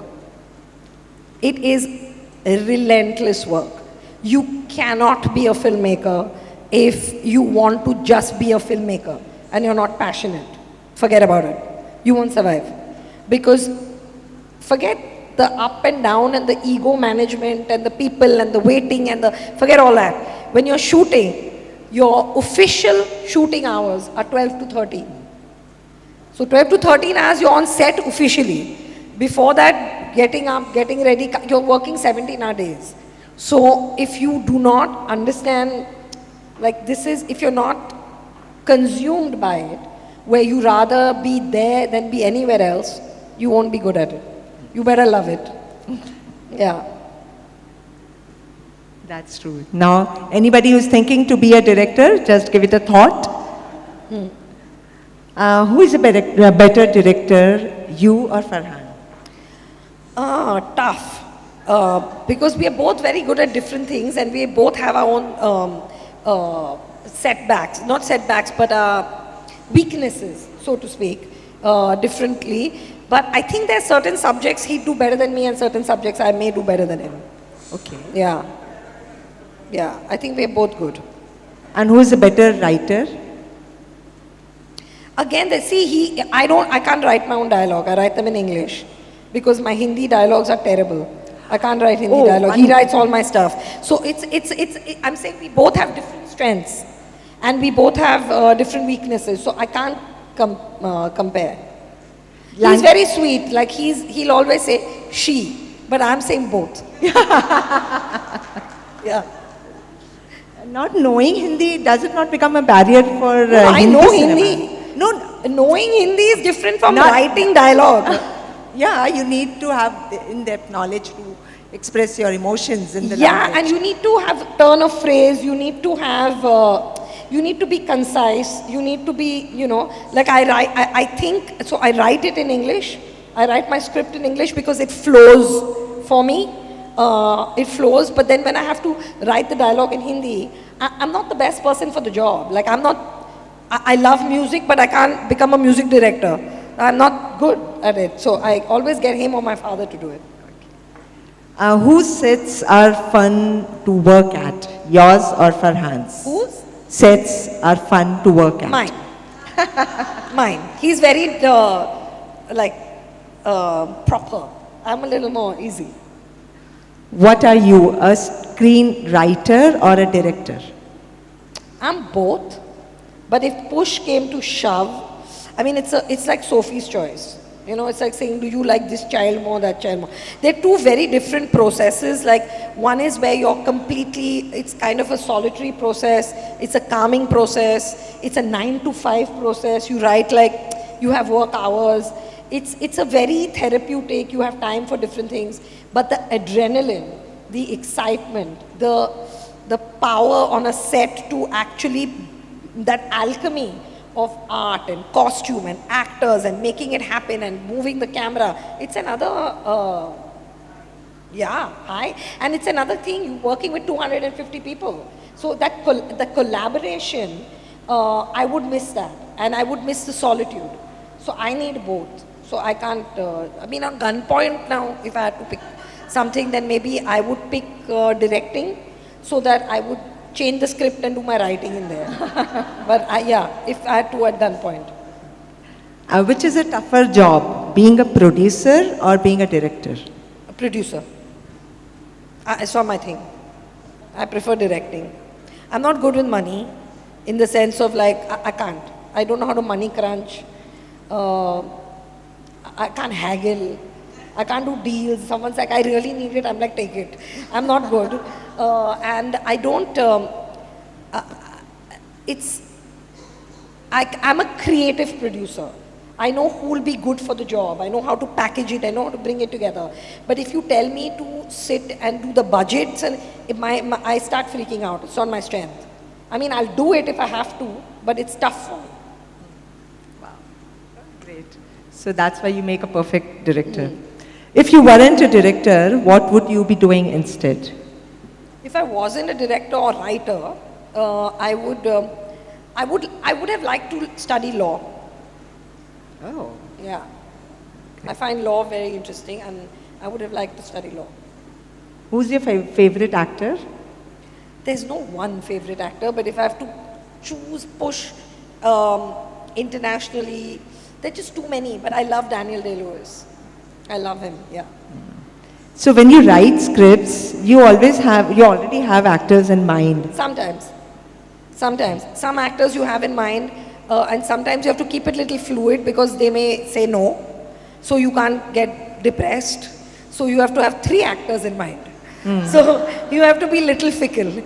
It is a relentless work. You cannot be a filmmaker if you want to just be a filmmaker and you're not passionate. Forget about it. You won't survive. Because forget the up and down and the ego management and the people and the waiting and forget all that. When you're shooting, your official shooting hours are 12 to 13. So 12 to 13 hours you're on set officially. Before that, getting up, getting ready, you're working 17-hour days. So if you do not understand, if you're not consumed by it, where you rather be there than be anywhere else, you won't be good at it. You better love it. Yeah. That's true. Now, anybody who's thinking to be a director, just give it a thought. Who is a better director, you or Farhan? Tough. Because we are both very good at different things and we both have our own setbacks. Not setbacks, but weaknesses, so to speak, differently. But I think there are certain subjects he'd do better than me and certain subjects I may do better than him. Okay. Yeah. Yeah, I think we're both good. And who is a better writer? Again, I can't write my own dialogue. I write them in English because my Hindi dialogues are terrible. I can't write Hindi dialogue. He writes all my stuff. So I'm saying we both have different strengths and we both have different weaknesses. So I can't compare. He's very sweet. Like he'll always say she, but I'm saying both. Yeah. Not knowing Hindi, does it not become a barrier for No, I Hindi know cinema? Hindi. No, Knowing Hindi is different from Not- writing dialogue. yeah, you need to have the in-depth knowledge to express your emotions in the Yeah, language. and you need to have turn of phrase. You need to have. You need to be concise. You need to be, like I think, so I write it in English. I write my script in English because it flows for me. It flows, but then when I have to write the dialogue in Hindi, I'm not the best person for the job. Like I love music, but I can't become a music director. I'm not good at it. So I always get him or my father to do it. Whose sets are fun to work at? Yours or Farhan's? Whose? Sets are fun to work at? Mine. Mine. He's very, proper. I'm a little more easy. What are you, a screenwriter or a director? I'm both. But if push came to shove, I mean, it's like Sophie's Choice. It's like saying, do you like this child more, that child more? They're two very different processes. Like one is where you're it's kind of a solitary process. It's a calming process. It's a 9 to 5 process. You write you have work hours. It's a very therapeutic, you have time for different things. But the adrenaline, the excitement, the power on a set to actually, that alchemy of art and costume and actors and making it happen and moving the camera, it's another, high. And it's another thing, you're working with 250 people. So that the collaboration, I would miss that. And I would miss the solitude. So I need both. So I can't, on Gunpoint now, if I had to pick something, then maybe I would pick directing so that I would change the script and do my writing in there. But if I had to at Gunpoint. Which is a tougher job, being a producer or being a director? A producer. It's not my thing. I prefer directing. I'm not good with money in the sense of I can't. I don't know how to money crunch. I can't haggle. I can't do deals. Someone's like, I really need it. I'm like, take it. I'm not good. And I don't, I'm a creative producer. I know who will be good for the job. I know how to package it. I know how to bring it together. But if you tell me to sit and do the budgets, and I start freaking out. It's not my strength. I'll do it if I have to, but it's tough for me. Wow, great. So that's why you make a perfect director. If you weren't a director, what would you be doing instead? If I wasn't a director or writer, I would have liked to study law. Oh. Yeah. I find law very interesting and I would have liked to study law. Who's your favorite actor? There's no one favorite actor, but if I have to choose, push internationally, there are just too many. But I love Daniel Day-Lewis. I love him, yeah. So when you write scripts, you already have actors in mind. Sometimes. Some actors you have in mind, and sometimes you have to keep it a little fluid because they may say no. So you can't get depressed. So you have to have 3 actors in mind. So you have to be little fickle.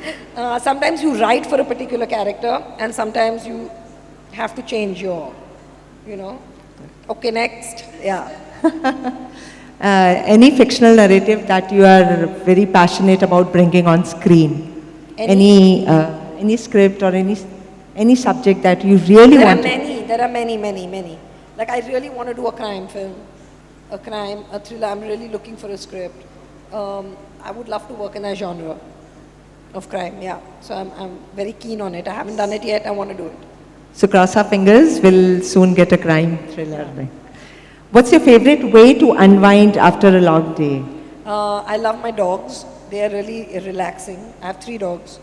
Sometimes you write for a particular character and sometimes you have to change your, okay, next, yeah. Any fictional narrative that you are very passionate about bringing on screen? Any script or any subject that you really want to? There are many. Like I really want to do a crime film, a thriller. I'm really looking for a script. I would love to work in that genre of crime, yeah. So I'm very keen on it. I haven't done it yet, I want to do it. So cross our fingers, we'll soon get a crime thriller. What's your favorite way to unwind after a long day? I love my dogs. They are really relaxing. I have 3 dogs.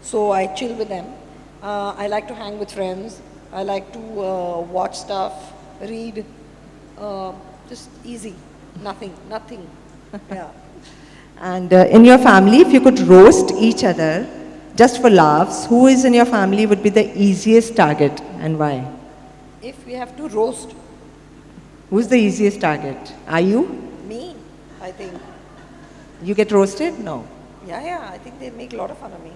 So I chill with them. I like to hang with friends. I like to watch stuff, read, just easy, nothing. Yeah. And in your family, if you could roast each other just for laughs, who is in your family would be the easiest target and why? If we have to roast Who's the easiest target? Are you? me, I think. You get roasted? No. Yeah, I think they make a lot of fun of me.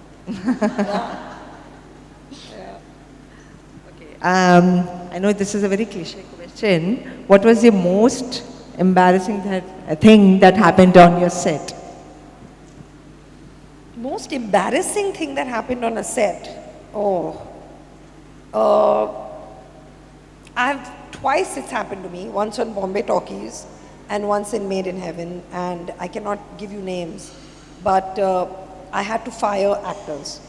I know this is a very cliche question. What was the most embarrassing thing that happened on your set? Most embarrassing thing that happened on a set? Twice it's happened to me, once on Bombay Talkies and once in Made in Heaven, and I cannot give you names, but I had to fire actors,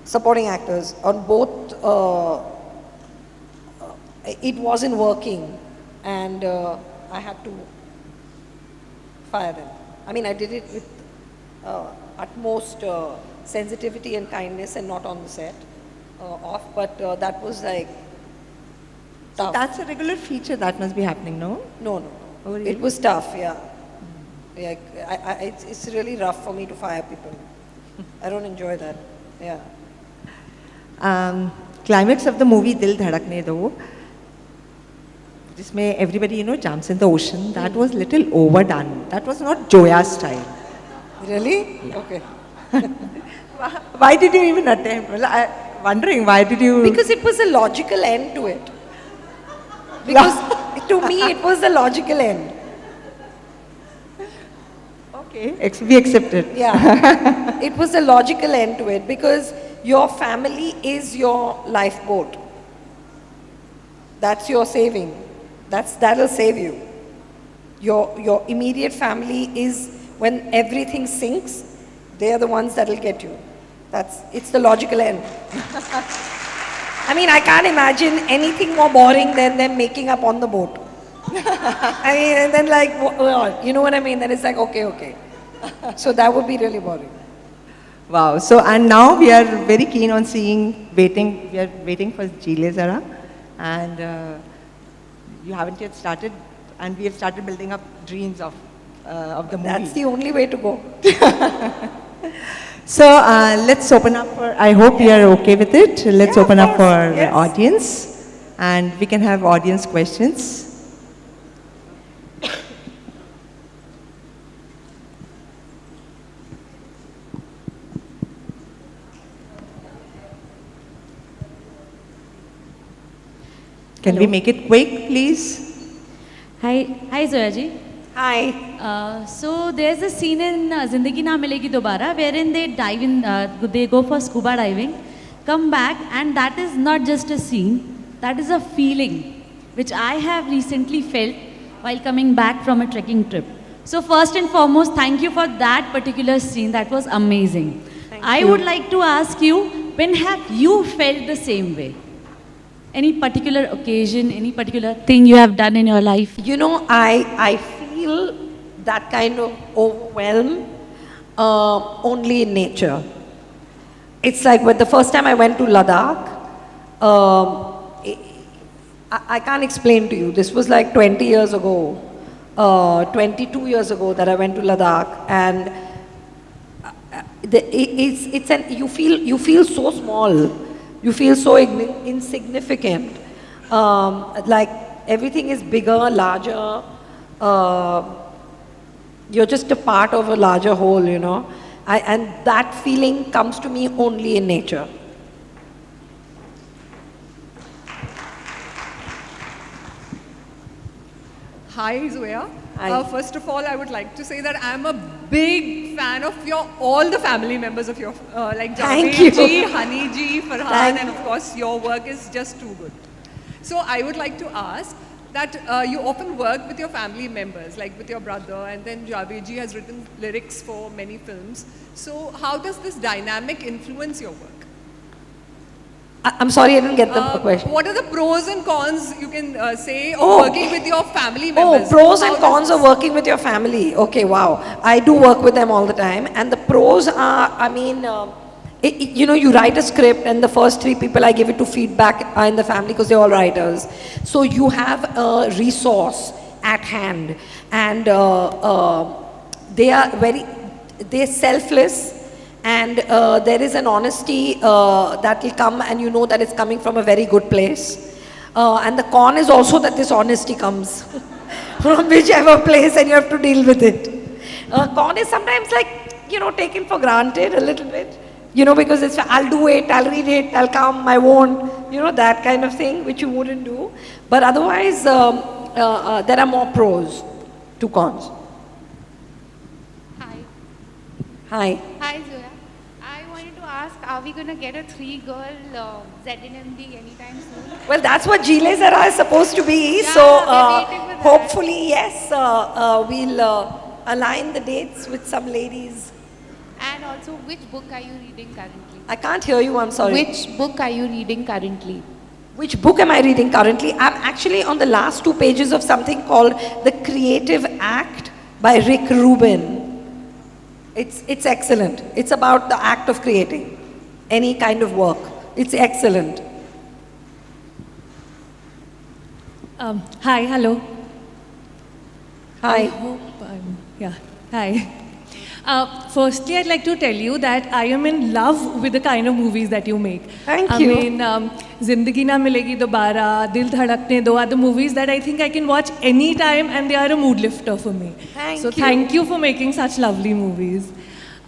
supporting actors on both. It wasn't working and I had to fire them. I mean, I did it with utmost sensitivity and kindness and not on the set off, but that was like tough. That's a regular feature that must be happening, no? No. Oh, really? It was tough, yeah. Yeah, it's really rough for me to fire people. I don't enjoy that, yeah. Climax of the movie Dil Dhadakne Do, जिसमें everybody jumps in the ocean, that was little overdone. That was not Joya's style. Really? Okay. Why did you even attempt? Well, I'm wondering, why did you? Because it was a logical end to it. Because to me it was the logical end. Okay, we accept it. Yeah. It was a logical end to it because your family is your lifeboat. That's your saving. That'll save you. Your immediate family is, when everything sinks, they are the ones that'll get you. It's the logical end. I mean, I can't imagine anything more boring than them making up on the boat. I mean, and then like, you know what I mean? Then it's like, okay. So that would be really boring. Wow. So, and now we are very keen on we are waiting for Jile Zara, and you haven't yet started, and we have started building up dreams of the movie. That's the only way to go. So let's open up for, I hope you are okay with it. Let's open up for the audience, and we can have audience questions. Can we make it quick, please? Hi Zoya ji. Hi. So there's a scene in Zindagi Na Milegi Dobara wherein they dive in, they go for scuba diving, come back, and that is not just a scene, that is a feeling which I have recently felt while coming back from a trekking trip. So first and foremost, thank you for that particular scene, that was amazing. I would like to ask you, when have you felt the same way? Any particular occasion, any particular thing you have done in your life? You know, I feel that kind of overwhelm only in nature. It's like when the first time I went to Ladakh, I can't explain to you. This was like 20 years ago, 22 years ago that I went to Ladakh, and you feel so small. You feel so insignificant. Like everything is bigger, larger. You're just a part of a larger whole, you know. And that feeling comes to me only in nature. Hi Zoya. Hi. First of all, I would like to say that I'm a big fan of all the family members of your, like Thank Javed you. ji, Hani ji, Farhan, and of course your work is just too good. So I would like to ask that you often work with your family members, like with your brother, and then Javed ji has written lyrics for many films. So how does this dynamic influence your work? I'm sorry, I didn't get the question. What are the pros and cons you can say of working with your family members? Pros and cons of working with your family. Okay, wow. I do work with them all the time. And the pros are, I mean, you know, you write a script and the first 3 people I give it to feedback are in the family because they're all writers. So you have a resource at hand, and they're selfless, and there is an honesty that will come, and you know that it's coming from a very good place. And the con is also that this honesty comes from whichever place, and you have to deal with it. Con is sometimes like, you know, taken for granted a little bit, you know, because it's, I'll do it, I'll read it, I'll come, I won't, you know, that kind of thing, which you wouldn't do. But otherwise, there are more pros to cons. Hi. Hi. Hi, Zoya. I wanted to ask, are we going to get a 3-girl ZNMD anytime soon? Well, that's what Gile Zara is supposed to be. Yeah, So we're waiting for that. hopefully, yes, we'll align the dates with some ladies. And also, which book are you reading currently? I can't hear you, I'm sorry. Which book are you reading currently? Which book am I reading currently? I'm actually on the last 2 pages of something called The Creative Act by Rick Rubin. It's excellent. It's about the act of creating any kind of work. It's excellent. Hi, hello. Hi. I hope yeah, hi. Firstly, I'd like to tell you that I am in love with the kind of movies that you make. Thank I you. mean, Zindagi Na Milegi Dobara, Dil Dhadakne Do are the movies that I think I can watch anytime, and they are a mood lifter for me. Thank you for making such lovely movies.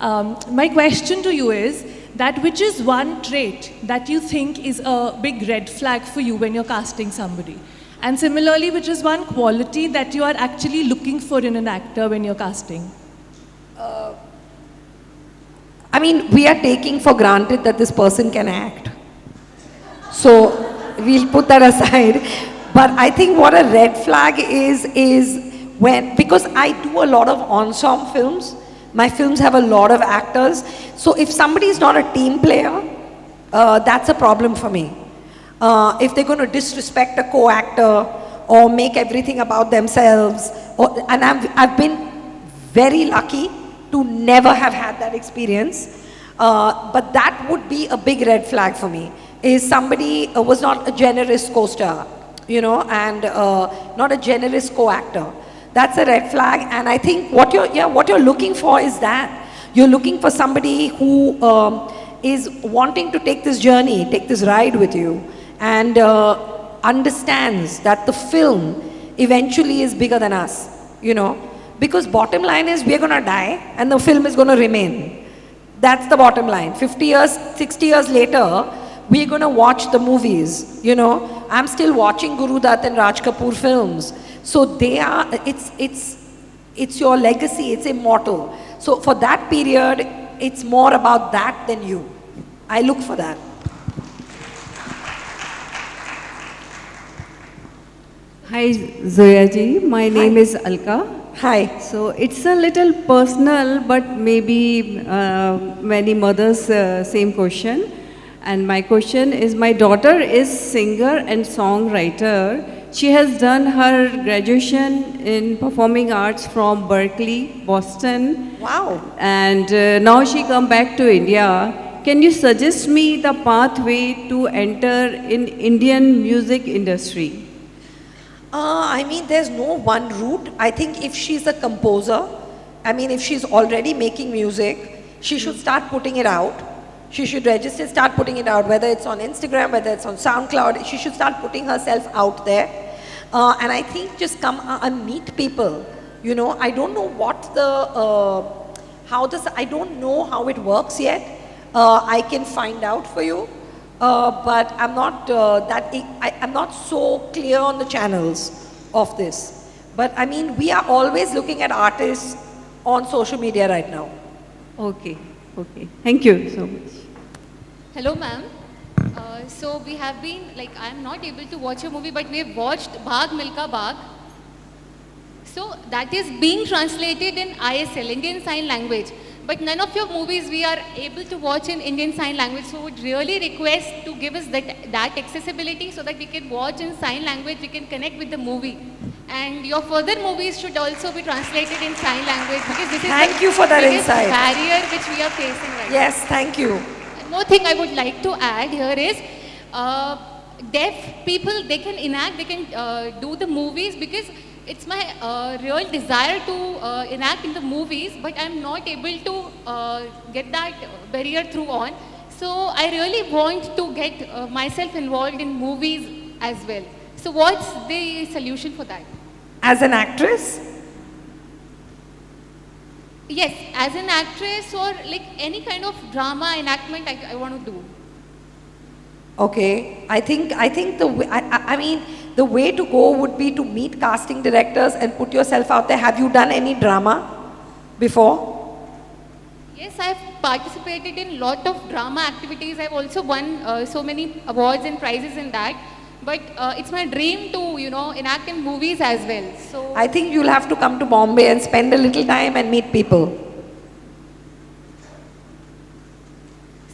My question to you is that which is one trait that you think is a big red flag for you when you're casting somebody? And similarly, which is one quality that you are actually looking for in an actor when you're casting? I mean, we are taking for granted that this person can act. So we'll put that aside. But I think what a red flag is when, because I do a lot of ensemble films, my films have a lot of actors. So if somebody is not a team player, that's a problem for me. If they're going to disrespect a co-actor or make everything about themselves, and I've been very lucky to never have had that experience, but that would be a big red flag for me, is somebody was not a generous co-star, you know, and not a generous co-actor. That's a red flag, and I think what you're looking for is that. You're looking for somebody who is wanting to take this journey, take this ride with you, and understands that the film eventually is bigger than us, you know. Because bottom line is we're going to die and the film is going to remain. That's the bottom line. 50 years, 60 years later, we're going to watch the movies, you know. I'm still watching Guru Dutt and Raj Kapoor films. So they are, it's your legacy, it's immortal. So for that period, it's more about that than you. I look for that. Hi Zoya ji, my name is Alka. Hi. So it's a little personal, but maybe many mothers same question. And my question is, my daughter is singer and songwriter. She has done her graduation in performing arts from Berkeley, Boston. Wow. And now she come back to India. Can you suggest me the pathway to enter in Indian music industry? I mean, there's no one route. I think if she's a composer, I mean, if she's already making music, she should start putting it out. She should register, start putting it out, whether it's on Instagram, whether it's on SoundCloud. She should start putting herself out there. And I think just come and meet people. You know, I don't know what I don't know how it works yet. I can find out for you. But I'm not I'm not so clear on the channels of this. But I mean, we are always looking at artists on social media right now. Okay, okay. Thank you so much. Hello, ma'am. So we have been, like, I'm not able to watch a movie, but we have watched Bhaag Milka Bhaag. So that is being translated in ISL, Indian Sign Language. But none of your movies we are able to watch in Indian Sign Language. So would really request to give us that accessibility so that we can watch in sign language, we can connect with the movie. And your further movies should also be translated in sign language, because this is Thank you for that biggest insight. barrier which we are facing right now. Yes, thank you. And more thing I would like to add here is deaf people, they can enact, they can do the movies because it's my real desire to enact in the movies, but I'm not able to get that barrier through on. So I really want to get myself involved in movies as well. So what's the solution for that? As an actress? Yes, as an actress or like any kind of drama enactment I want to do. Okay, I think I mean the way to go would be to meet casting directors and put yourself out there. Have you done any drama before? Yes, I've participated in lot of drama activities. I've also won so many awards and prizes in that. But it's my dream to, you know, enact in movies as well. So I think you'll have to come to Bombay and spend a little time and meet people.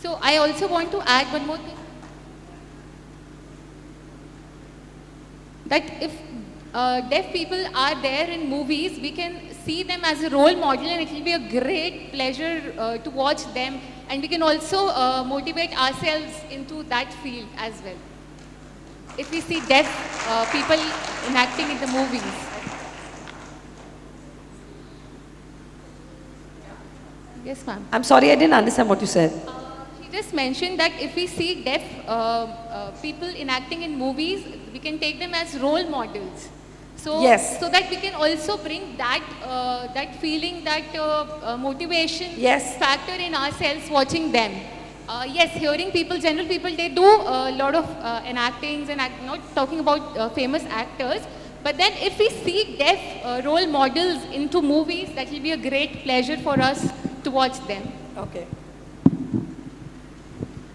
So I also want to add one more thing. That if deaf people are there in movies, we can see them as a role model and it will be a great pleasure to watch them. And we can also motivate ourselves into that field as well. If we see deaf people enacting in the movies. Yes, ma'am. I'm sorry, I didn't understand what you said. She just mentioned that if we see deaf people enacting in movies, we can take them as role models. So, yes. So that we can also bring that that feeling, that motivation factor in ourselves watching them. Yes, hearing people, general people, they do a lot of enactings and not talking about famous actors. But then if we see deaf role models into movies, that will be a great pleasure for us to watch them. Okay.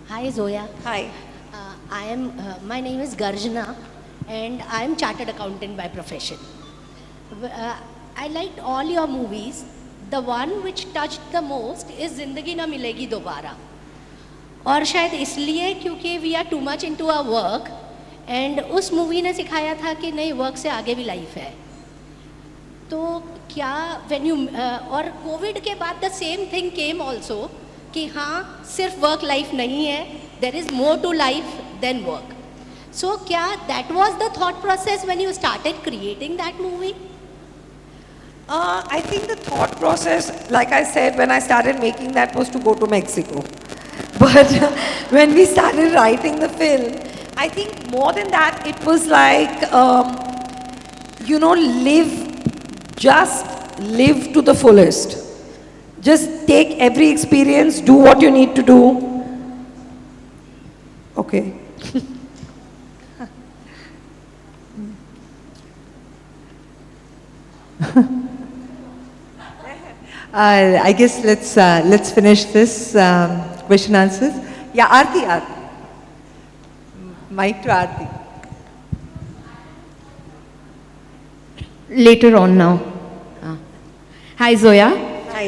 Hi Zoya. Hi. My name is Garjana and I am chartered accountant by profession. I liked all your movies. The one which touched the most is Zindagi Na Milegi Dobara. और शायद इसलिए क्योंकि we are too much into our work and उस movie ने सिखाया था कि नहीं, वर्क से आगे भी लाइफ है. तो क्या व्हेन यू और कोविड के बाद the same thing came also कि हाँ, सिर्फ वर्क लाइफ नहीं है, there is more to life than work. So क्या that was the thought process when you started creating that movie? I think the thought process, like I said, when I started making that was to go to Mexico. But when we started writing the film, I think more than that, it was like, you know, just live to the fullest. Just take every experience, do what you need to do. Okay. I guess let's finish this question answers. Yeah, Aarti. Mic to Aarti. Later on now. Hi Zoya. Hi.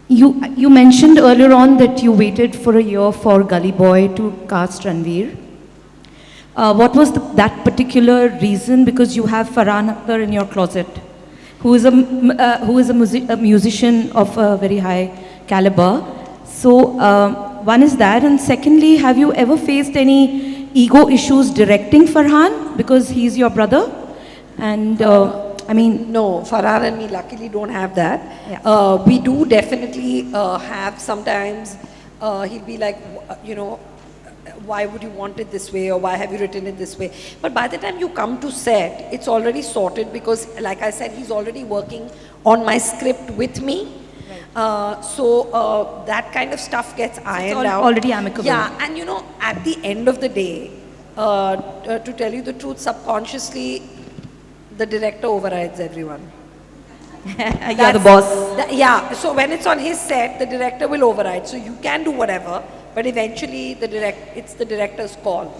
You mentioned earlier on that you waited for a year for Gully Boy to cast Ranveer. What was that particular reason? Because you have Farhan Akhtar in your closet, who is a musician of a very high caliber. So one is that, and secondly, have you ever faced any ego issues directing Farhan because he's your brother? And I mean, no, Farhan and me luckily don't have that. Yeah. We do definitely have sometimes. He'll be like, you know, why would you want it this way, or why have you written it this way? But by the time you come to set, it's already sorted because, like I said, he's already working on my script with me. Right. So that kind of stuff gets ironed out. Already amicable. Yeah, and you know, at the end of the day, to tell you the truth, subconsciously, the director overrides everyone. You're the boss. Yeah, so when it's on his set, the director will override. So you can do whatever, but eventually it's the director's call.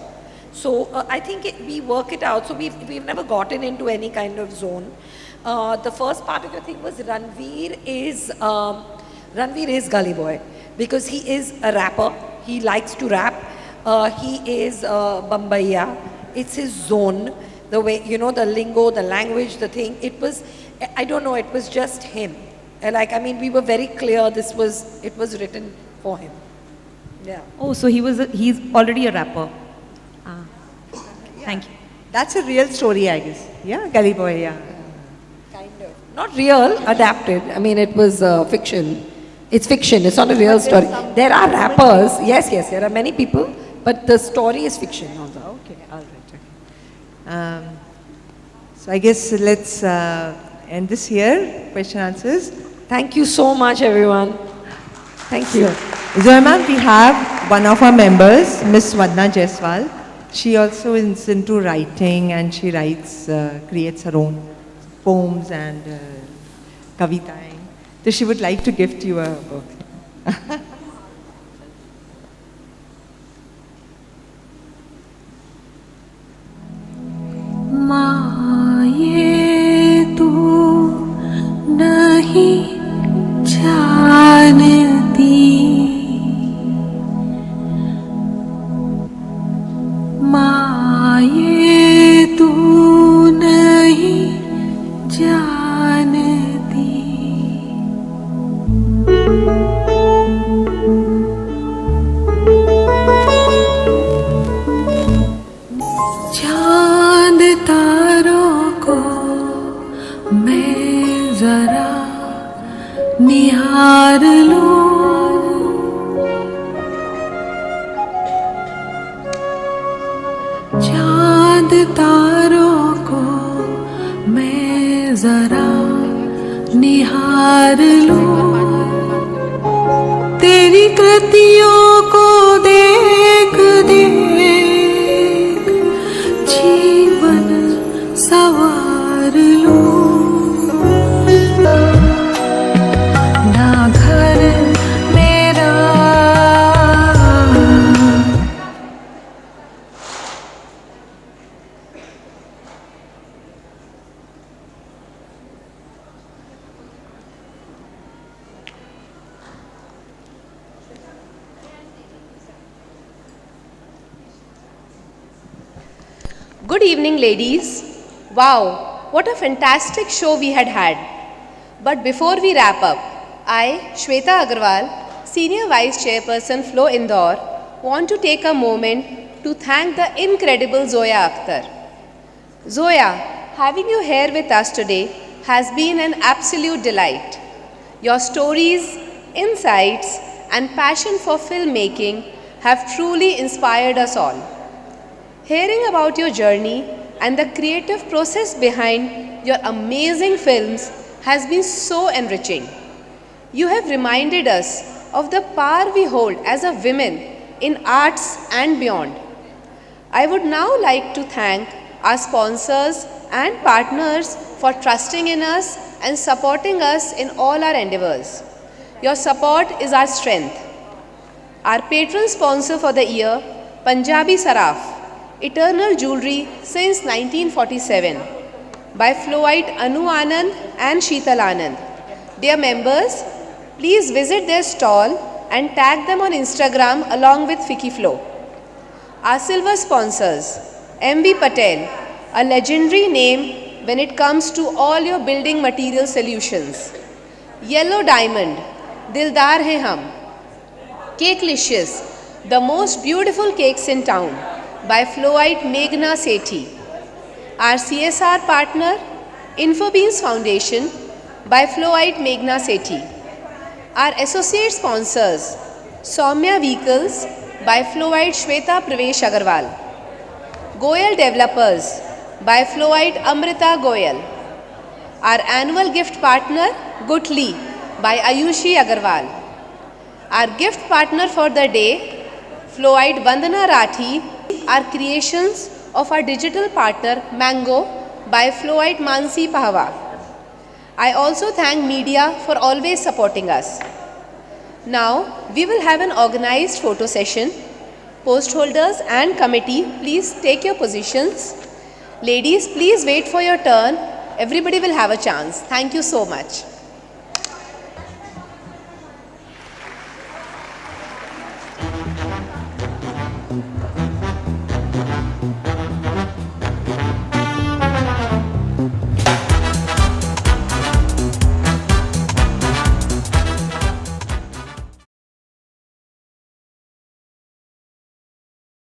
So I think we work it out. So we've never gotten into any kind of zone. The first part of your thing was Ranveer is Gully Boy because he is a rapper. He likes to rap. He is Bambaiya. It's his zone. The way, you know, the lingo, the language, the thing, it was, I don't know, it was just him. Like, I mean, we were very clear it was written for him. Yeah. Oh, so he's already a rapper. Thank you. That's a real story, I guess. Yeah, Gully Boy, yeah. Not real, adapted. I mean, it was fiction. It's fiction, it's not a real story. There are rappers, yes, there are many people, but the story is fiction also. Okay, all right. Okay. So I guess let's end this here, question answers. Thank you so much, everyone. Thank you. Zoya ma'am, we have one of our members, Miss Vandana Jaiswal. She also is into writing and she writes, creates her own poems and kavita. So she would like to gift you a book. माँ ये तू नहीं जानती, माँ ये तू नहीं जानती, चांद तारों को मैं जरा निहार लूं, चांद तारों को मैं जरा निहार लूं, तेरी कृतियों को देख देख जीवन सवार लूं, ना घर मेरा Good evening, ladies. Wow, what a fantastic show we had. But before we wrap up, I, Shweta Agarwal, Senior Vice Chairperson Flow Indore, want to take a moment to thank the incredible Zoya Akhtar. Zoya, having you here with us today has been an absolute delight. Your stories, insights, and passion for filmmaking have truly inspired us all. Hearing about your journey and the creative process behind your amazing films has been so enriching. You have reminded us of the power we hold as a women in arts and beyond. I would now like to thank our sponsors and partners for trusting in us and supporting us in all our endeavors. Your support is our strength. Our patron sponsor for the year, Punjabi Saraf, eternal jewelry since 1947, by Flowite Anu Anand and Sheetal Anand. Dear members, please visit their stall and tag them on Instagram along with Fiki Flow. Our silver sponsors, MB Patel, a legendary name when it comes to all your building material solutions. Yellow Diamond, Dildar Hai Hum. Cakelicious, the most beautiful cakes in town, by Flowite Meghna Sethi. Our CSR partner, Infobeams Foundation, by Flowite Meghna Sethi. Our associate sponsors, Soumya Vehicles, by Flowite Shweta Pravesh Agarwal. Goyal Developers, by Flowite Amrita Goyal. Our annual gift partner, Gutli, by Ayushi Agarwal. Our gift partner for the day, Flowite Vandana Rathi, are creations of our digital partner Mango by Flowite Mansi Pahwa. I also thank media for always supporting us. Now we will have an organized photo session. Post holders and committee, please take your positions. Ladies, please wait for your turn. Everybody will have a chance. Thank you so much.